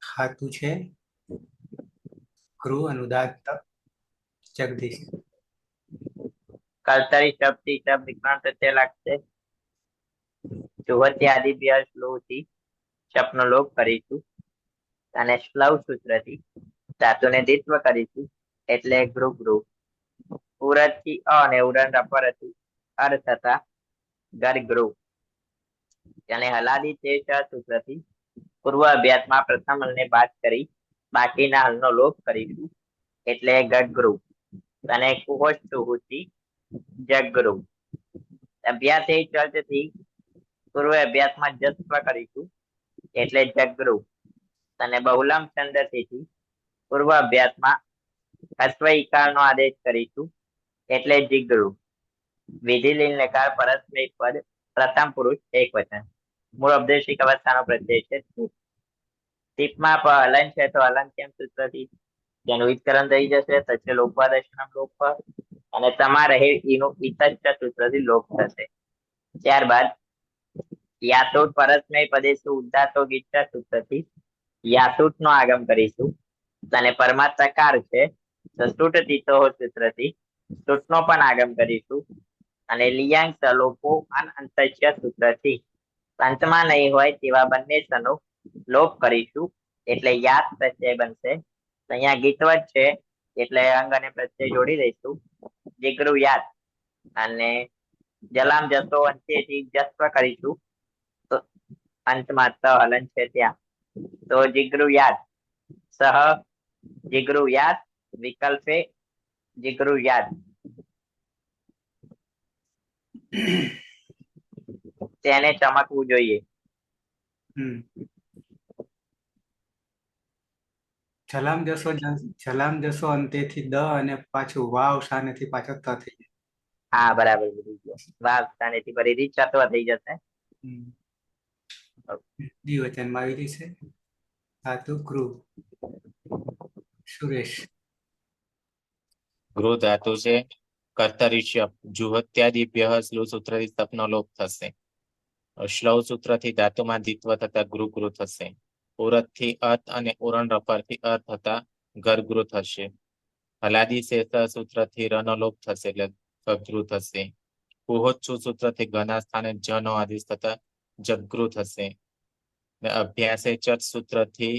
ખાતું છે ગૃહ અનુદાત્ત જગદીશ. કર્તરી શબ્દથી શબ્દ વિકરણ પ્રત્યય લાગશે. જુહત્ય આદિ બે શ્લોથી શબ્દનો લોપ કરીશું અને શ્લવ સૂત્રથી ધાતુને દ્વિત્વ કરીશું એટલે ગૃહ ગૃહ. પૂરથી અ અને ઉડન રપરથી અર થતા ગર ગૃહ. અને હલાદી તે સૂત્રથી પૂર્વ અભ્યાસમાં પ્રથમ હલને બાદ કરી બાકીના હલનો લોપ કરીશું એટલે ગગૃહ. અને કુહોષ્ટુહુથી જગૃહ. અભ્યાસ એ ચર્ચથી પૂર્વ અભ્યાસમાં જસ્વ કરીશું એટલે જગૃહ. અને બહુલમ છંદથી પૂર્વ અભ્યાસમાં હસ્વ ઈકારનો આદેશ કરીશું એટલે જીગૃહ. વિધિલિંગ લકાર પરસ્મૈ પદ પ્રથમ પુરુષ એક વચન. મૂળ અપદેશિક અવસ્થાનો પ્રત્યય છે. ટીપમાં હલન છે તો હલંત્યમ સૂત્રથી જેનું વિતરણ થઈ જશે પછી લોપવાદર્શનમ લોપ અને તમારે એનું ઇતચ્ચ સૂત્રથી લોપ થશે. ત્યારબાદ યાસુટ પરસ્મૈ પદેશુ ઉદાત્તો ગીચ સૂત્રથી યાસુટ નો આગમ કરીશું અને પરમાત્કાર છે તો સુટ તીતો સૂત્રથી સુટ નો પણ આગમ કરીશું અને લિયાંગ સલોપો અંતસ્ય સૂત્રથી અંતમાં નહીં હોય તેવા બંને સનો લોપ કરીશું એટલે યાદ પ્રત્યય બનશે. અહીંયા ગીતવત છે એટલે અંગ અને પ્રત્યય જોડી દઈશું. જીગૃહ યાદ અને જલામ જસો અંત્યથી જસ્વ કરીશું તો અંતમાં ત હલન છે ત્યાં તો જીગૃહ યાદ સહ જીગૃહ યાદ વિકલ્પે જીગૃહ યાદ. તેને ચમકવું જોઈએ. છલામ જશો અંતેથી દ અને પાછું વાવ સાનેથી પાછો ત થઈ જાય. હા બરાબર વાવ સાનેથી ફરીથી ચત્વ થઈ જશે. દ્વિવચનમાં આવી જશે. ધાતુ ગૃહ. સુરેશ. ગૃહ ધાતુ છે કર્તરી શબ્દ જુહત્યાદિભ્ય શ્લુ સૂત્રથી તપનો લોપ થશે. શ્લવ સૂત્રથી ધાતુમાં દ્વિત્વ થતા ગૃહ ગૃહ થશે. ઉરતથી અત અને ઉરણ રપરથી અ થતા ગરગૃહ થશે. હલાદી શેષ સૂત્રથી રનો લોપ થશે એટલે ગગૃહ થશે. કુહોચ્છુ સૂત્રથી ઘના સ્થાને જ નો આદેશ થતા જગૃહ થશે. અભ્યાસે ચત સૂત્રથી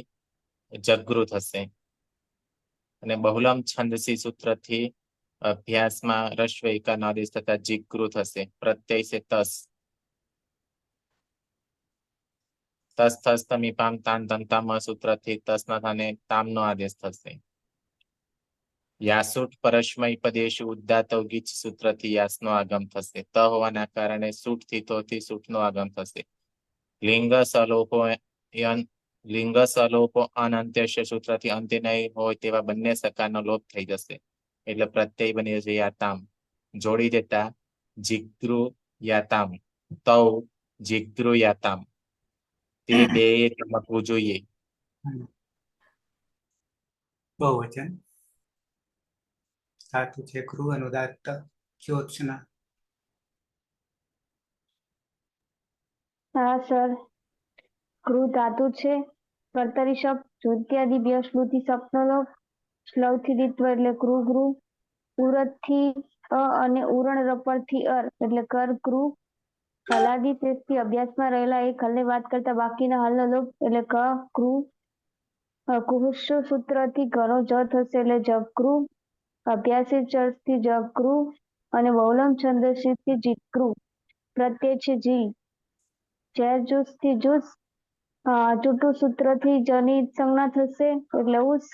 જગૃહ થશે. અને બહુલમ છંદસી સૂત્રથી અભ્યાસમાં રસ્વ એકાનો આદેશ થતા જીગૃ થશે. પ્રત્યય છે તસ. તસ થસ તમી પામ તાન તંતામ સૂત્રથી તસના સ્થાને તામનો આદેશ થશે. યાસુટ પરસ્મય પદેશુ ઉદ્દાત ગીચ સૂત્રથી યાસનો આગમ થશે. ત હોવાના કારણે સૂટ થી તોથી સૂટનો આગમ થશે. લિંગ સલોપો અનંત્યસ્ય સૂત્રથી અંત્ય નહીં હોય તેવા બંને સકારનો લોપ થઈ જશે. એટલે પ્રત્યય બની જશે યાતામ. જોડી દેતા જીગૃ યાતામ, તૌ જીગૃ યાતામ. તે બે ચમકવું જોઈએ. બહુવચન. ધાતુ છે ગૃહ અનુદાત્ત જ્યોત્સના. હા સર. ગૃહ ધાતુ છે. કર્તરી શબ્દ જ્યોત્યાદિભ્ય શ્લુતિ સપનો લોપ. શ્લવથી દિત્વ એટલે ગૃહ ગૃહ. ઉરતથી અ અને ઉરણ રપરથી અર એટલે કર ગૃહ. હલાદી શેષથી અભ્યાસમાં રહેલા એક હલને વાત કરતા બાકીના હલનો લોપ એટલે ક ગૃહ. કુહુષ સૂત્રથી ઘણો જ થશે એટલે જગૃહ. અભ્યાસી ચર્ચથી જગૃહ અને બહુલમ છંદસથી જીગૃહ. પ્રત્યય છે જી. ઝેર જુસથી જુસ. ચૂંટુ સૂત્રથી જની સંજ્ઞા થશે એટલે ઉસ.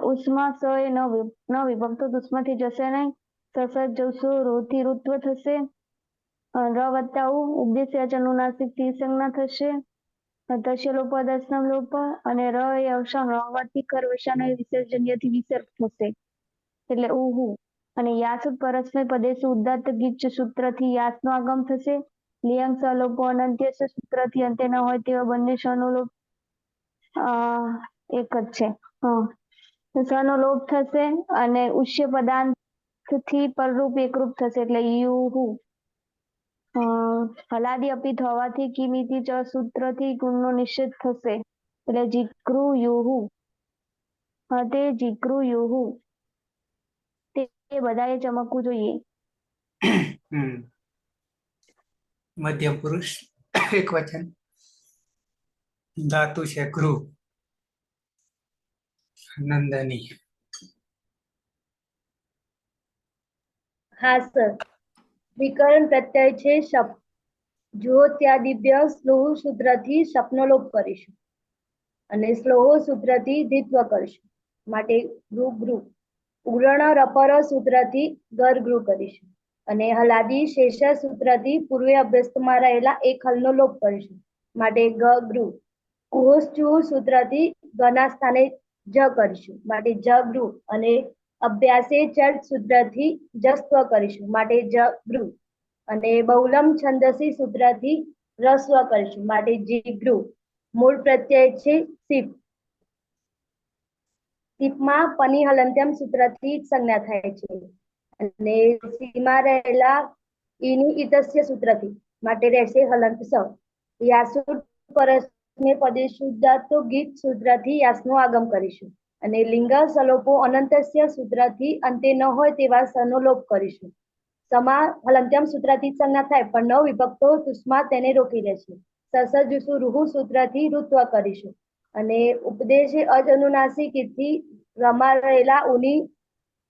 ઉસમાં સ એ ન વિભક્તો ઉસમાંથી જશે નહીં. સસ જવસો રોથી ઋત્વ થશે. ર વત્તા ઉ ઉપદેશ અનુનાસિક થી સંજ્ઞા થશે. તસ્ય લોપ દર્શનમ લોપ અને ર એ અવસાન રવાથી કર વસાનો વિસર્જન્યથી વિસર્ગ થશે એટલે ઉહુ. અને યાસુદ પરસ્મય પદેશુ ઉદ્દાત્ત ગીચ સૂત્રથી યાસનો આગમ થશે. લિયંગ સલોપો અનંત્ય સૂત્રથી અંતે ન હોય તેવા બંને સનો લોપ એક જ છે. સનો લોપ થશે અને ઉષ્ય પદાંત થી પરરૂપ એકરૂપ થશે એટલે યુહુ. હલાદી અપિત હોવાથી કિમિતિ ચ સૂત્રથી ગુણનો નિષેધ થશે એટલે જીગૃ યુહુ. તે જીગૃ યુહુ. તે બધાએ ચમકવું જોઈએ. મધ્યમ પુરુષ એક વચન. ધાતુ છે ગૃહ. નંદની. હા સર. વિકરણ પ્રત્યય છે શપ. જો ત્યાદિભ્ય સ્લોહ સૂત્રથી સપનો લોપ કરીશું અને સ્લોહ સૂત્રથી દ્વિત્વ કરીશું માટે ગૃહ ગૃહ. ઉગ્રણ રપર સૂત્રથી ગર ગૃહ કરીશું અને હલાદી શેષ સૂત્રથી પૂર્વે અભ્યસ્તમાં રહેલા એક હલનો લોપ કરીશું માટે ગ ગૃહ. કુહોશ્ચુ સૂત્રથી ગના સ્થાને જ કરીશું માટે જ ગૃહ અને અભ્યાસે ચર્ચ સૂત્રથી જસ્વ કરીશું માટે જ ગૃહ અને બહુલમ છંદસી સૂત્રથી રસ્વ કરીશું માટે જીગૃહ. મૂળ પ્રત્યય છે સિપ. સિપમાં પની હલંત્યમ સૂત્રથી સંજ્ઞા થાય છે અને સીમાં રહેલા ઈની ઇતસ્ય સૂત્રથી માટે રહેશે હલંત સ. યાસુટ પરસ્મે પદે શુદ્ધાતો ગીત સૂત્રથી યાસનો આગમ કરીશું અને લિંગ સલોપો અનંતસ્ય સૂત્રથી અંતે ન હોય તેવા સનો લોપ કરીશું. સમા હલંત્યમ સૂત્રથી સંજ્ઞા થાય પણ ન વિભક્તો તુષ્મા તેને રોકી દેશે. સસ જુસુ રૂહુ સૂત્રથી ઋત્વ કરીશું અને ઉપદેશ અજ અનુનાસિક થી રમા રહેલા ઉની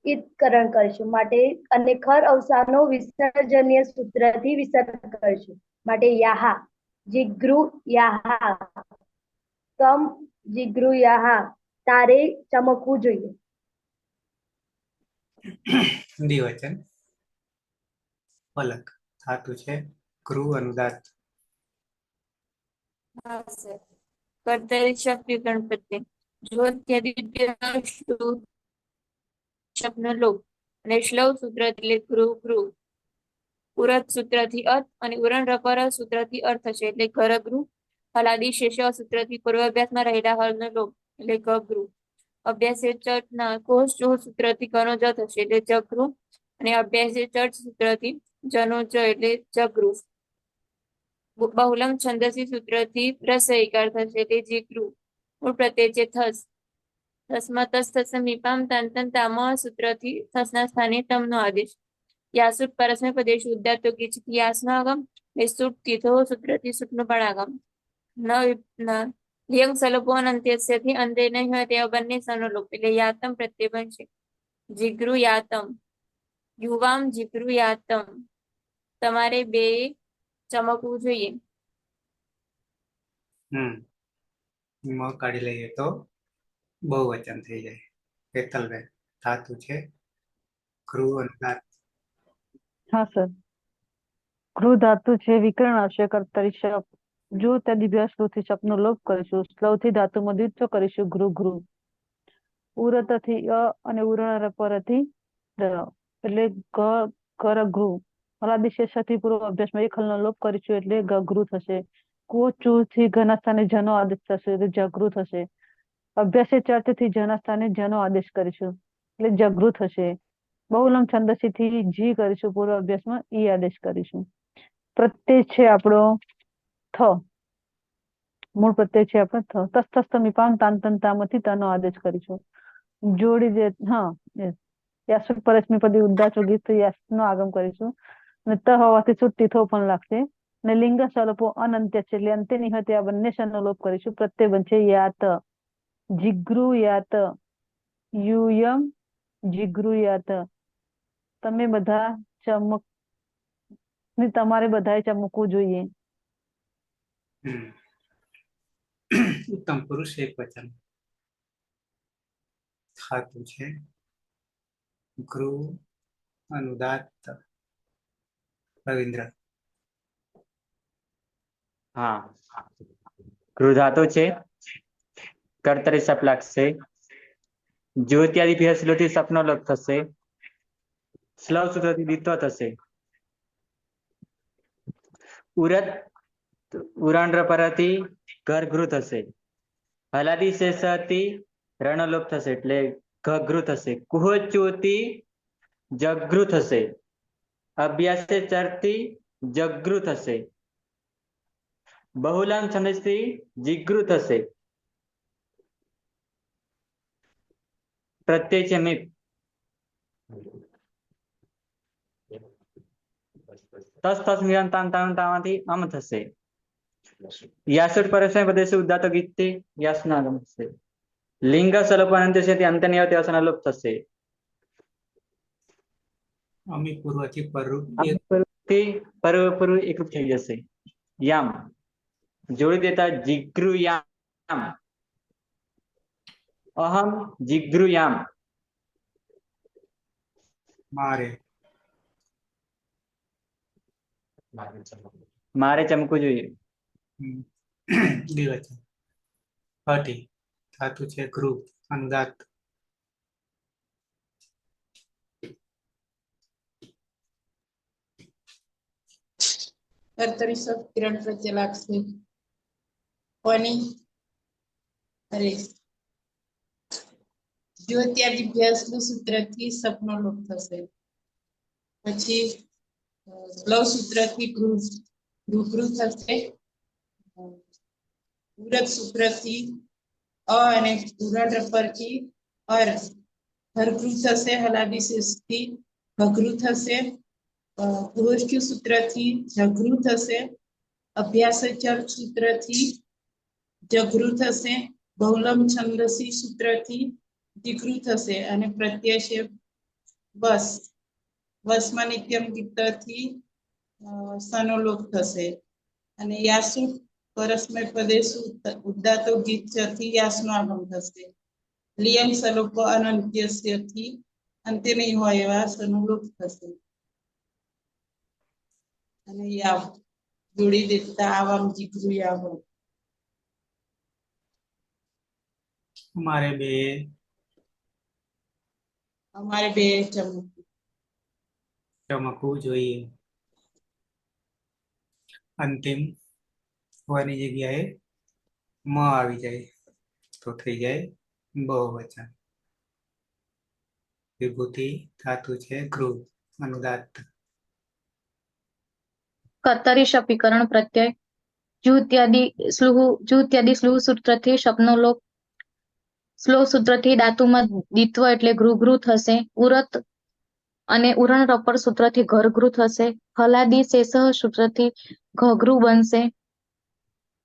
ઈતકરણ કરીશું માટે અને ખર અવસાનો વિસર્જનીય સૂત્રથી વિસર્ગ કરીશું માટે યાહા. જીગૃ યાહા. તમ જીગૃ યાહા. તારે ચમકવું જોઈએ. દ્વિવચન. પલક. ધાતુ છે ગૃહ અનુદાત્ત. હા સર. કર્તરી શબ્દ વિકરણ પ્રત્યય. જો ત્યાદિભ્ય શબ્દનો લોપ અને શ્લવ સૂત્ર એટલે ગૃહ ગૃહ. ઉરત સૂત્રથી અર્થ અને ઉરણ રપર સૂત્રથી અર્થ થશે એટલે ઘર ગૃહ. હલાદી શેષ સૂત્રથી પૂર્વાભ્યાસમાં રહેલા હળનો લોપ એટલે ગગૃહ. અભ્યાસે ચર્ચના કોષ ચોહ સૂત્રથી ઘનો જ થશે એટલે જગૃહ અને અભ્યાસે ચર્ચ સૂત્રથી જનો જ એટલે જગૃહ. બહુલમ છંદસી સૂત્રથી રસ એકાર થશે એટલે જીગૃહ. મૂળ પ્રત્યય છે થસ. થસમાં તસ થસ મીપામ તાંતન તામ સૂત્રથી થસના સ્થાને તમનો આદેશ. યાસુટ પરસ્મય પદેશ ઉદ્દાતો ગીચથી યાસનો આગમ. સુટ તીથો સૂત્રથી સૂટનો પણ આગમ. લિયંગ સલોપો અનંત્યસ્યથી અંતે નહીં હોય તેવા બંને સનો લોપ એટલે યાતમ પ્રત્યય બનશે. જીગૃયાતમ, યુવામ જીગૃયાતમ. તમારે બે ચમકવું જોઈએ. મ કાઢી લઈએ તો બહુવચન થઈ જાય. હેતલબેન, ધાતુ છે ગૃહ અને દાત. હા સર. ગૃહ ધાતુ છે વિકર્ણાશય કર્તરી શપ. જો ત્યાદી અશ્લુથી શપનો લોપ કરીશું. શ્લવથી ધાતુમાં દ્વિત્વ કરીશું ગૃહ ગૃહ. ઉરતથી અ અને ઉરણ પરથી ર. એટલે કર ગૃહ. હલાદિશેષથી પૂર્વ અભ્યાસમાં એક હલનો લોપ કરીશું એટલે ગગૃહ થશે. કો ચૂ થી ઘના સ્થાને જનો આદેશ થશે એટલે જગૃહ થશે. અભ્યાસે ચર્ચથી જના સ્થાને જનો આદેશ કરીશું એટલે જગૃહ થશે. બહુલમ છંદસી થી જી કરીશું પૂર્વ અભ્યાસમાં ઈ આદેશ કરીશું. પ્રત્યય છે આપણો થ. મૂળ પ્રત્યય છે આપણો થ. તસ્તસ્તમીપામ તાંતંતામાંથી તનો આદેશ કરીશું. જોડી દે યાસુટ પરસ્મી પદી ઉદ્દાચો ગીત યાસનો આગમ કરીશું. અને ત હોવાથી છુટ્ટી થો પણ લાગશે. અને લિંગ સ્વરૂપો અનંત્ય છે એટલે અંત્ય નિહતે આ બંને શનો લોપ કરીશું. પ્રત્યય બનશે યાત. જીગૃયાત. યુયમ જીગૃયાત. તમે બધા તમારે બધાએ ચમકવું જોઈએ. ઉત્તમ પુરુષ એક વચન. ધાતુ છે ગૃહ અનુદાત. રવિન્દ્ર. હા. ગૃહ ધાતુ છે કર્તરી સપ લાગશે. જ્યોત્યાદિ ભેસલોથી સપનો લોપ થશે. સ્લવ સૂત્રથી દ્વિત્વ થશે. ઉરત ઉરાંડ્ર પરથી ઘર ગૃહ થશે. હલાદી શેષથી રણલોપ થશે એટલે ઘગૃહ થશે. કુહોચ્યોથી જગૃહ થશે. અભ્યાસે ચરથી જગૃહ થશે. બહુલામ છંદથી જીગૃહ થશે. પ્રત્યય છે મિત. તસ તસ મિરંતાંતાંતામાંથી અમ થશે. યાસુટ પરસ્મય પદેશુ ઉદ્દાતો ગીતથી યાસનો આગમ થશે. લિંગ સ્વરૂપ અનંત છે તે અંત નિયત યાસનો લોપ થશે. અમી પૂર્વથી પરરૂપ એક. પૂર્વ એકરૂપ થઈ જશે. યામ જોડી દેતા જીગૃયામ. અહમ જીગૃયામ. મારે. મારે ચમકવું જોઈએ. દ્વિવચન. હઠી ધાતુ છે ગૃહ અનુદાત. કર્તરી સપ કિરણ પ્રત્યય લાગશે. કોની અરે જ્યોત્યાદિભ્યાસનું સૂત્રથી સપનો લોપ થશે. પછી સ્લવ સૂત્રથી ગૃહ થશે. ઉરત સૂત્રથી અ અને ઉરણ પરથી અર હરગૃહ થશે. હલાદિશેષથી ભગૃહ થશે. પુરુષ સૂત્રથી જગૃહ થશે. અભ્યાસચર સૂત્રથી જગૃહ થશે. બહુલમ છંદસી સૂત્રથી જીગૃહ થશે. અને પ્રત્યય છે બસ. વસમાં નિત્યમ ગીતથી સનો લોપ થશે. અને યાસુ પરસ્મય પદેશુ ઉદ્દાતો ગીતથી યાસનો આગમ થશે. લિયમ સલોપ અનંત્યસ્યથી અંત્ય નહીં હોય એવા સનો લોપ થશે. અને યાવ જોડી દેતા આવામ જીગૃહ યાવ. અમારે બે. અમારે બે ચમકવું જોઈએ. અંતિમ હોવાની જગ્યાએ મ આવી જાય તો થઈ જાય બહુવચન. વિભૂતિ ધાતુ છે ગૃહ અનુદાત. કર્તરી શપ વિકરણ પ્રત્યય. જૂત્યાદિ સ્લુહ સૂત્રથી શપનો લોપ. સ્લો સૂત્રથી ધાતુમાં દ્વિત્વ એટલે ગૃહ ગૃહ થશે. ઉરત અને ઉરણ રપર સૂત્રથી ઘરગૃહ થશે. હલાદી શેષ સૂત્રથી ઘગૃહ બનશે.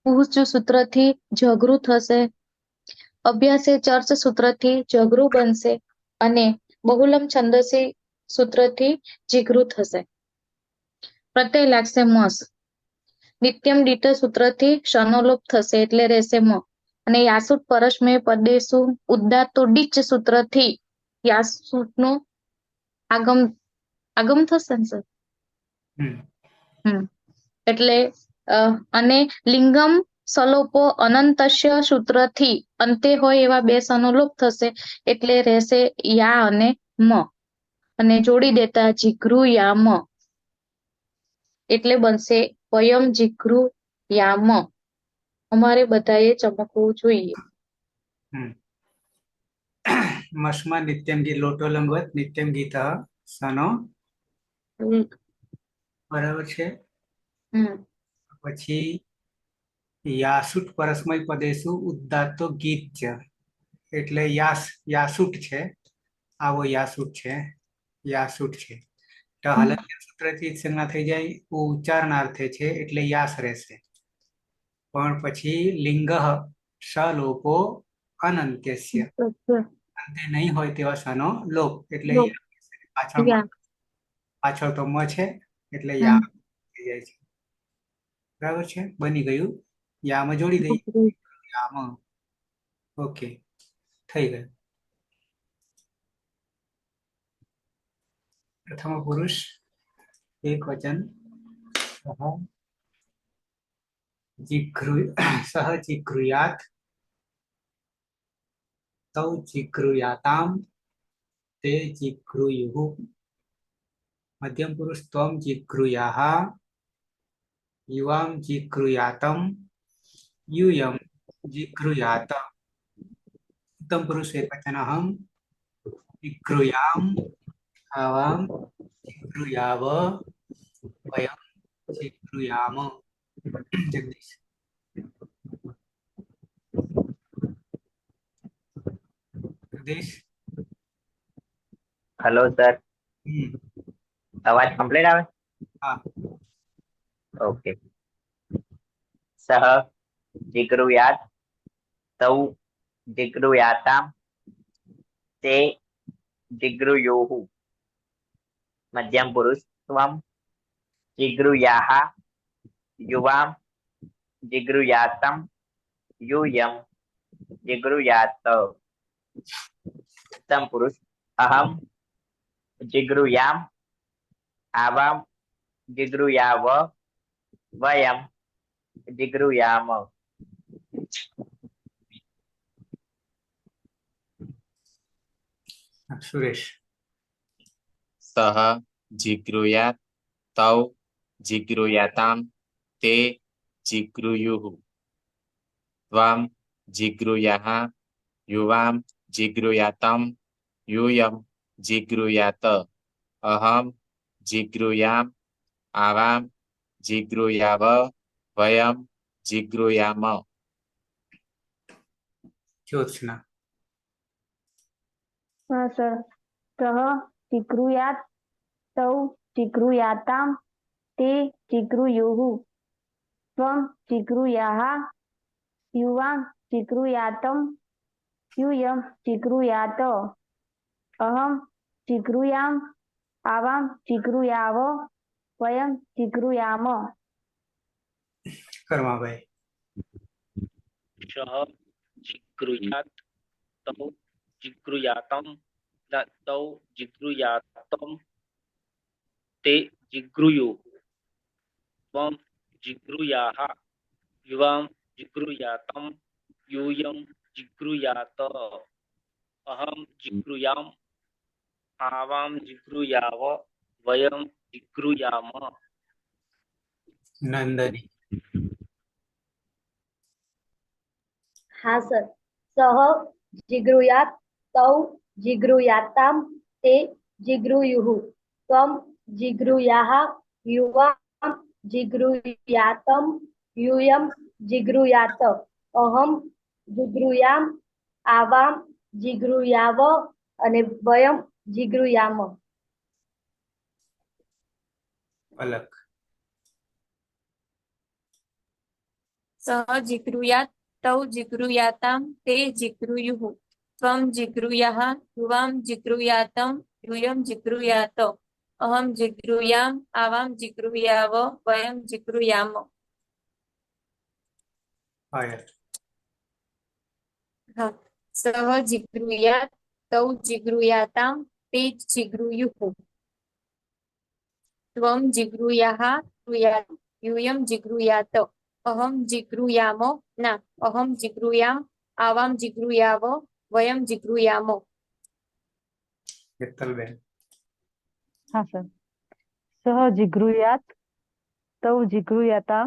પુહુચુ સૂત્રથી જગૃહ થશે. અભ્યાસે ચર્ચ સૂત્રથી જગૃહ બનશે. અને બહુલમ છંદસી સૂત્રથી જીગૃ થશે. પ્રત્યય લાગશે મસ. નિત્યમ ડીટ સૂત્રથી ક્ષનોલોપ થશે એટલે રહેશે મ. અને યાસુટ પરસ્મય પદેશુ ઉદ્દાતો ડીચ સૂત્રથી યાસુટનો આગમ થશે ને સર? હમ એટલે અને લિંગમ સલોપો અનંતસ્ય સૂત્રથી અંતે હોય એવા બે સનોલોપ થશે એટલે રહેશે યા અને મ. અને જોડી દેતા જીઘ્રુ યામ એટલે બનશે વયમ જીઘ્રુ યામ. અમારે બધાએ ચમકવું જોઈએ. હમ મસ્માં નિત્યમ ગીત લોટો લંગવત નિત્યમ ગીત સનો બરાબર છે. હમ પછી યાસુટ પરસ્મય પદેશુ ઉદ્દાતો ગીત છે એટલે યાસુટ છે. આવો યાસુટ છે, યાસુટ છે. તો હલન્ત્ય સૂત્રથી સંજ્ઞા થઈ જાય ઉચ્ચારણાર્થે છે એટલે યાસ રહેશે. પણ પછી લિંગ સલોપો અનંત્યસ્ય અંતે નહીં હોય તેવા સનો લોપ એટલે પાછળ તો મ છે એટલે યા થઈ જાય છે. બરાબર છે, બની ગયું. યામાં જોડી દઈ યામ. ઓકે, થઈ ગયું. પ્રથમ પુરુષ એક વચન સહ જીઘ્રુયાત તૌ જીઘ્રુયાતામ તે જીઘ્રુયુઃ. મધ્યમ પુરુષ ત્વમ જીઘ્રુયાઃ યુવામ જીઘ્રુયાતમ यूयम जिघ्रुयात. उत्तम पुरुष एक वचन अहम जिघ्रुयाम आवाम जिघ्रुयाव वयम जिघ्रुयाम. जगदीश. जगदीश. હેલો સર, અવાજ કમ્પ્લીટ આવે? હા. ઓકે. સહ જીગૃયાત તૌ જીગૃયાતામ તે જીગૃયોઃ. મધ્યમ પુરુષ ત્વમ જીગૃયાઃ યુવામ જીગૃયાતમ यूयम जिगृयात. उत्तम पुरुष अहम जिगृयाम आवाम जिगृयाव वयम जिगृयाम. सुरेश. सह जिगृयात तौ जिगृयाताम ते जिगृयुः. त्वं जिगृयाः युवां जिगृयातं यूयं जिगृयात. अहं जिगृयाम आवां जिगृयाव वयं जिगृयाम. ज्योत्सना. હા સર. સહ જીગૃયાત તૌ જીગૃયાતામ તે જીગૃયુઃ. ત્વં જીગૃયાઃ યુવાં જીગૃયાતમ यूयं जिगृयात. अहं जिगृयाम आवां जिगृयाव वयं जिगृयाम. कर्माभाई. सह जिगृयात तौ जिगृयातम तौ जिगृयातम ते जिगृयुः. त्वं जिगृयाः युवां जिगृयातम यूयं जिगृयात. अहं जिगृयाम आवां जिगृयाव वयं जिगृयाम. नंदनी. हाँ सर. सह जिगृयात तौ जिगृयाताम ते जिगृयुः. त्वं जिगृयाः युवां जिगृयातम यूयं जिगृयात. अहम जिगृयाम आवाम जिगृयाव અને વયમ જીગૃયામ. अलग. સહ જીગૃયાત તૌ જીગૃયાતામ તે જીગૃયુઃ. त्वं जिगृह्याः युवां जिगृह्यातं यूयं जिगृह्यात अहं जिगृह्याम् आवां जिगृह्याव वयं जिगृह्याम। पायल हाँ। सः जिगृह्यात् तौ जिगृह्यातां ते जिगृह्युः। त्वं जिगृह्याः यूयं जिगृह्यात अहं जिगृह्याम न अहं जिगृह्याम् आवां जिगृह्याव वयं जिगृह्याम। હેતલબેન हाँ सर। सः जिगृह्यात् तौ जिगृह्यातां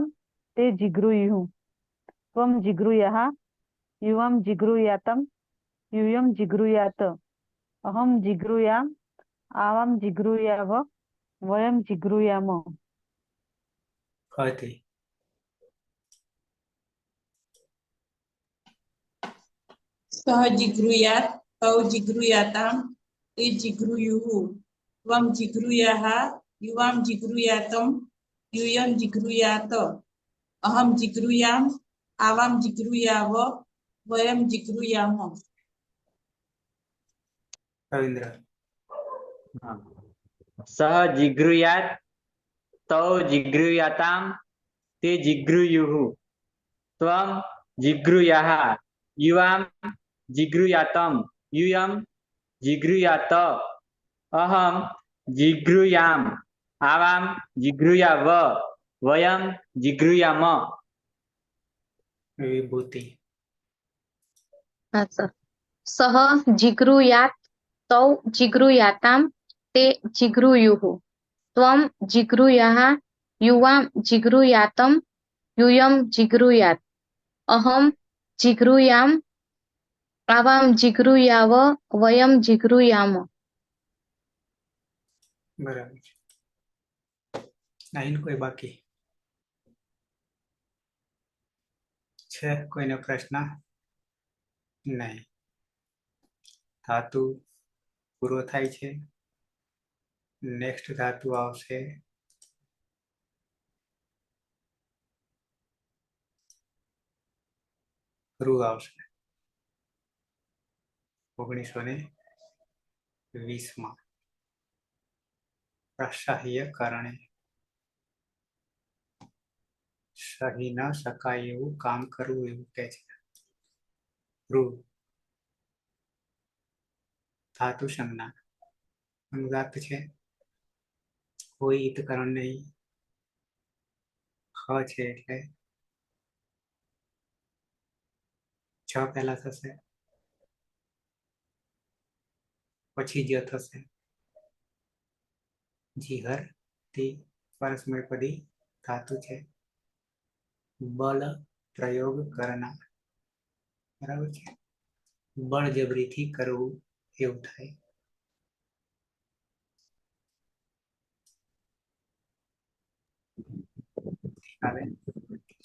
ते जिगृह्युः। त्वं जिगृह्याः युवां जिगृह्यातं यूयं जिगृह्यात अहं जिगृह्याम् आवां जिगृह्याव वयं जिगृह्याम। કથી सः जिगृह्यात् तौ जिगृह्यातां ते जिगृह्युः त्वं जिगृह्याः युवां जिगृह्यातं यूयं जिगृह्यात अहं जिगृह्याम् आवां जिगृह्याव वयं जिगृह्याम। રવિન્દ્ર सः जिगृह्यात् तौ जिगृह्यातां ते जिगृह्युः। त्वं जिगृह्याः युवां जिगृह्यातं यूयं जिगृह्यात अहं जिगृह्याम् आवां जिगृह्याव वयं जिगृह्याम। વિભૂતિ हाँ सर। सः जिगृह्यात् तौ जिगृह्यातां ते जिगृह्युः। त्वं जिगृह्याः युवां जिगृह्यातं यूयं जिगृह्यात् अहं जिगृह्याम् आवां जिगृह्याव वयं जिगृह्याम। બરાબર છે નહીં કોઈ બાકી છે કોઈને પ્રશ્ન નહીં ધાતુ પૂરો થાય છે નેક્સ્ટ ધાતુ આવશે રૂ આવશે 1920 પ્રશાહ્ય કારણે સહી ન શકાય એવું કામ કરવું એવું કહે છે રૂ ધાતુ સંજ્ઞા અનુદાત્ત છે કોઈ હિતકરણ નહીં હ છે એટલે છ પહેલા થશે પછી જ થશે જીહર તે પરસ્મયપદી ધાતુ છે બળ પ્રયોગ કરનાર બરાબર છે બળજબરીથી કરવું એવું થાય હવે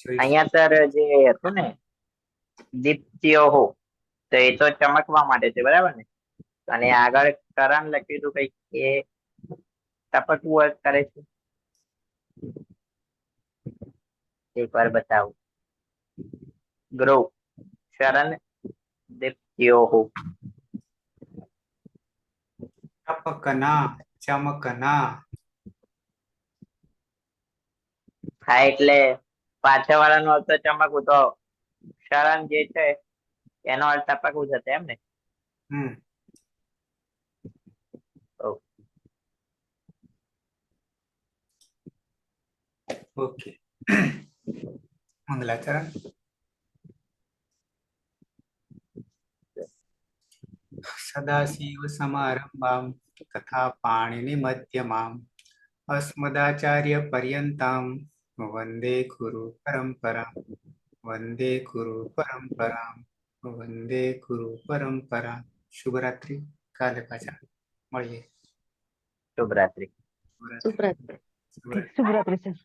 જોઈશું અહીંયા સર જે હતું ને દીપ્તિઓહો તો એ તો ચમકવા માટે છે બરાબર ને અને આગળ કરણ લખ્યું હતું કઈક એ ટપકવું કરે છે એકવાર બતાવું ગ્રો શરણ દીપ્તિઓહો ચમકના ચમકના હા એટલે પાછળ વાળાનો અર્થ ચમકવું તો શરણ જે છે એનો અર્થ ટપકવું જશે એમ ને ઓકે મંગલાચરણ સદાશિવ સમારંભામ તથા પાણીની મધ્યમામ અસ્મદાચાર્ય પર્યંતામ વંદે ગુરુ પરંપરા વંદે ગુરુ પરંપરા વંદે ગુરુ પરંપરા શુભરાત્રી કાલે પાછા મળીએ શુભરાત્રી શુભરાત્રી શુભરાત્રી સર.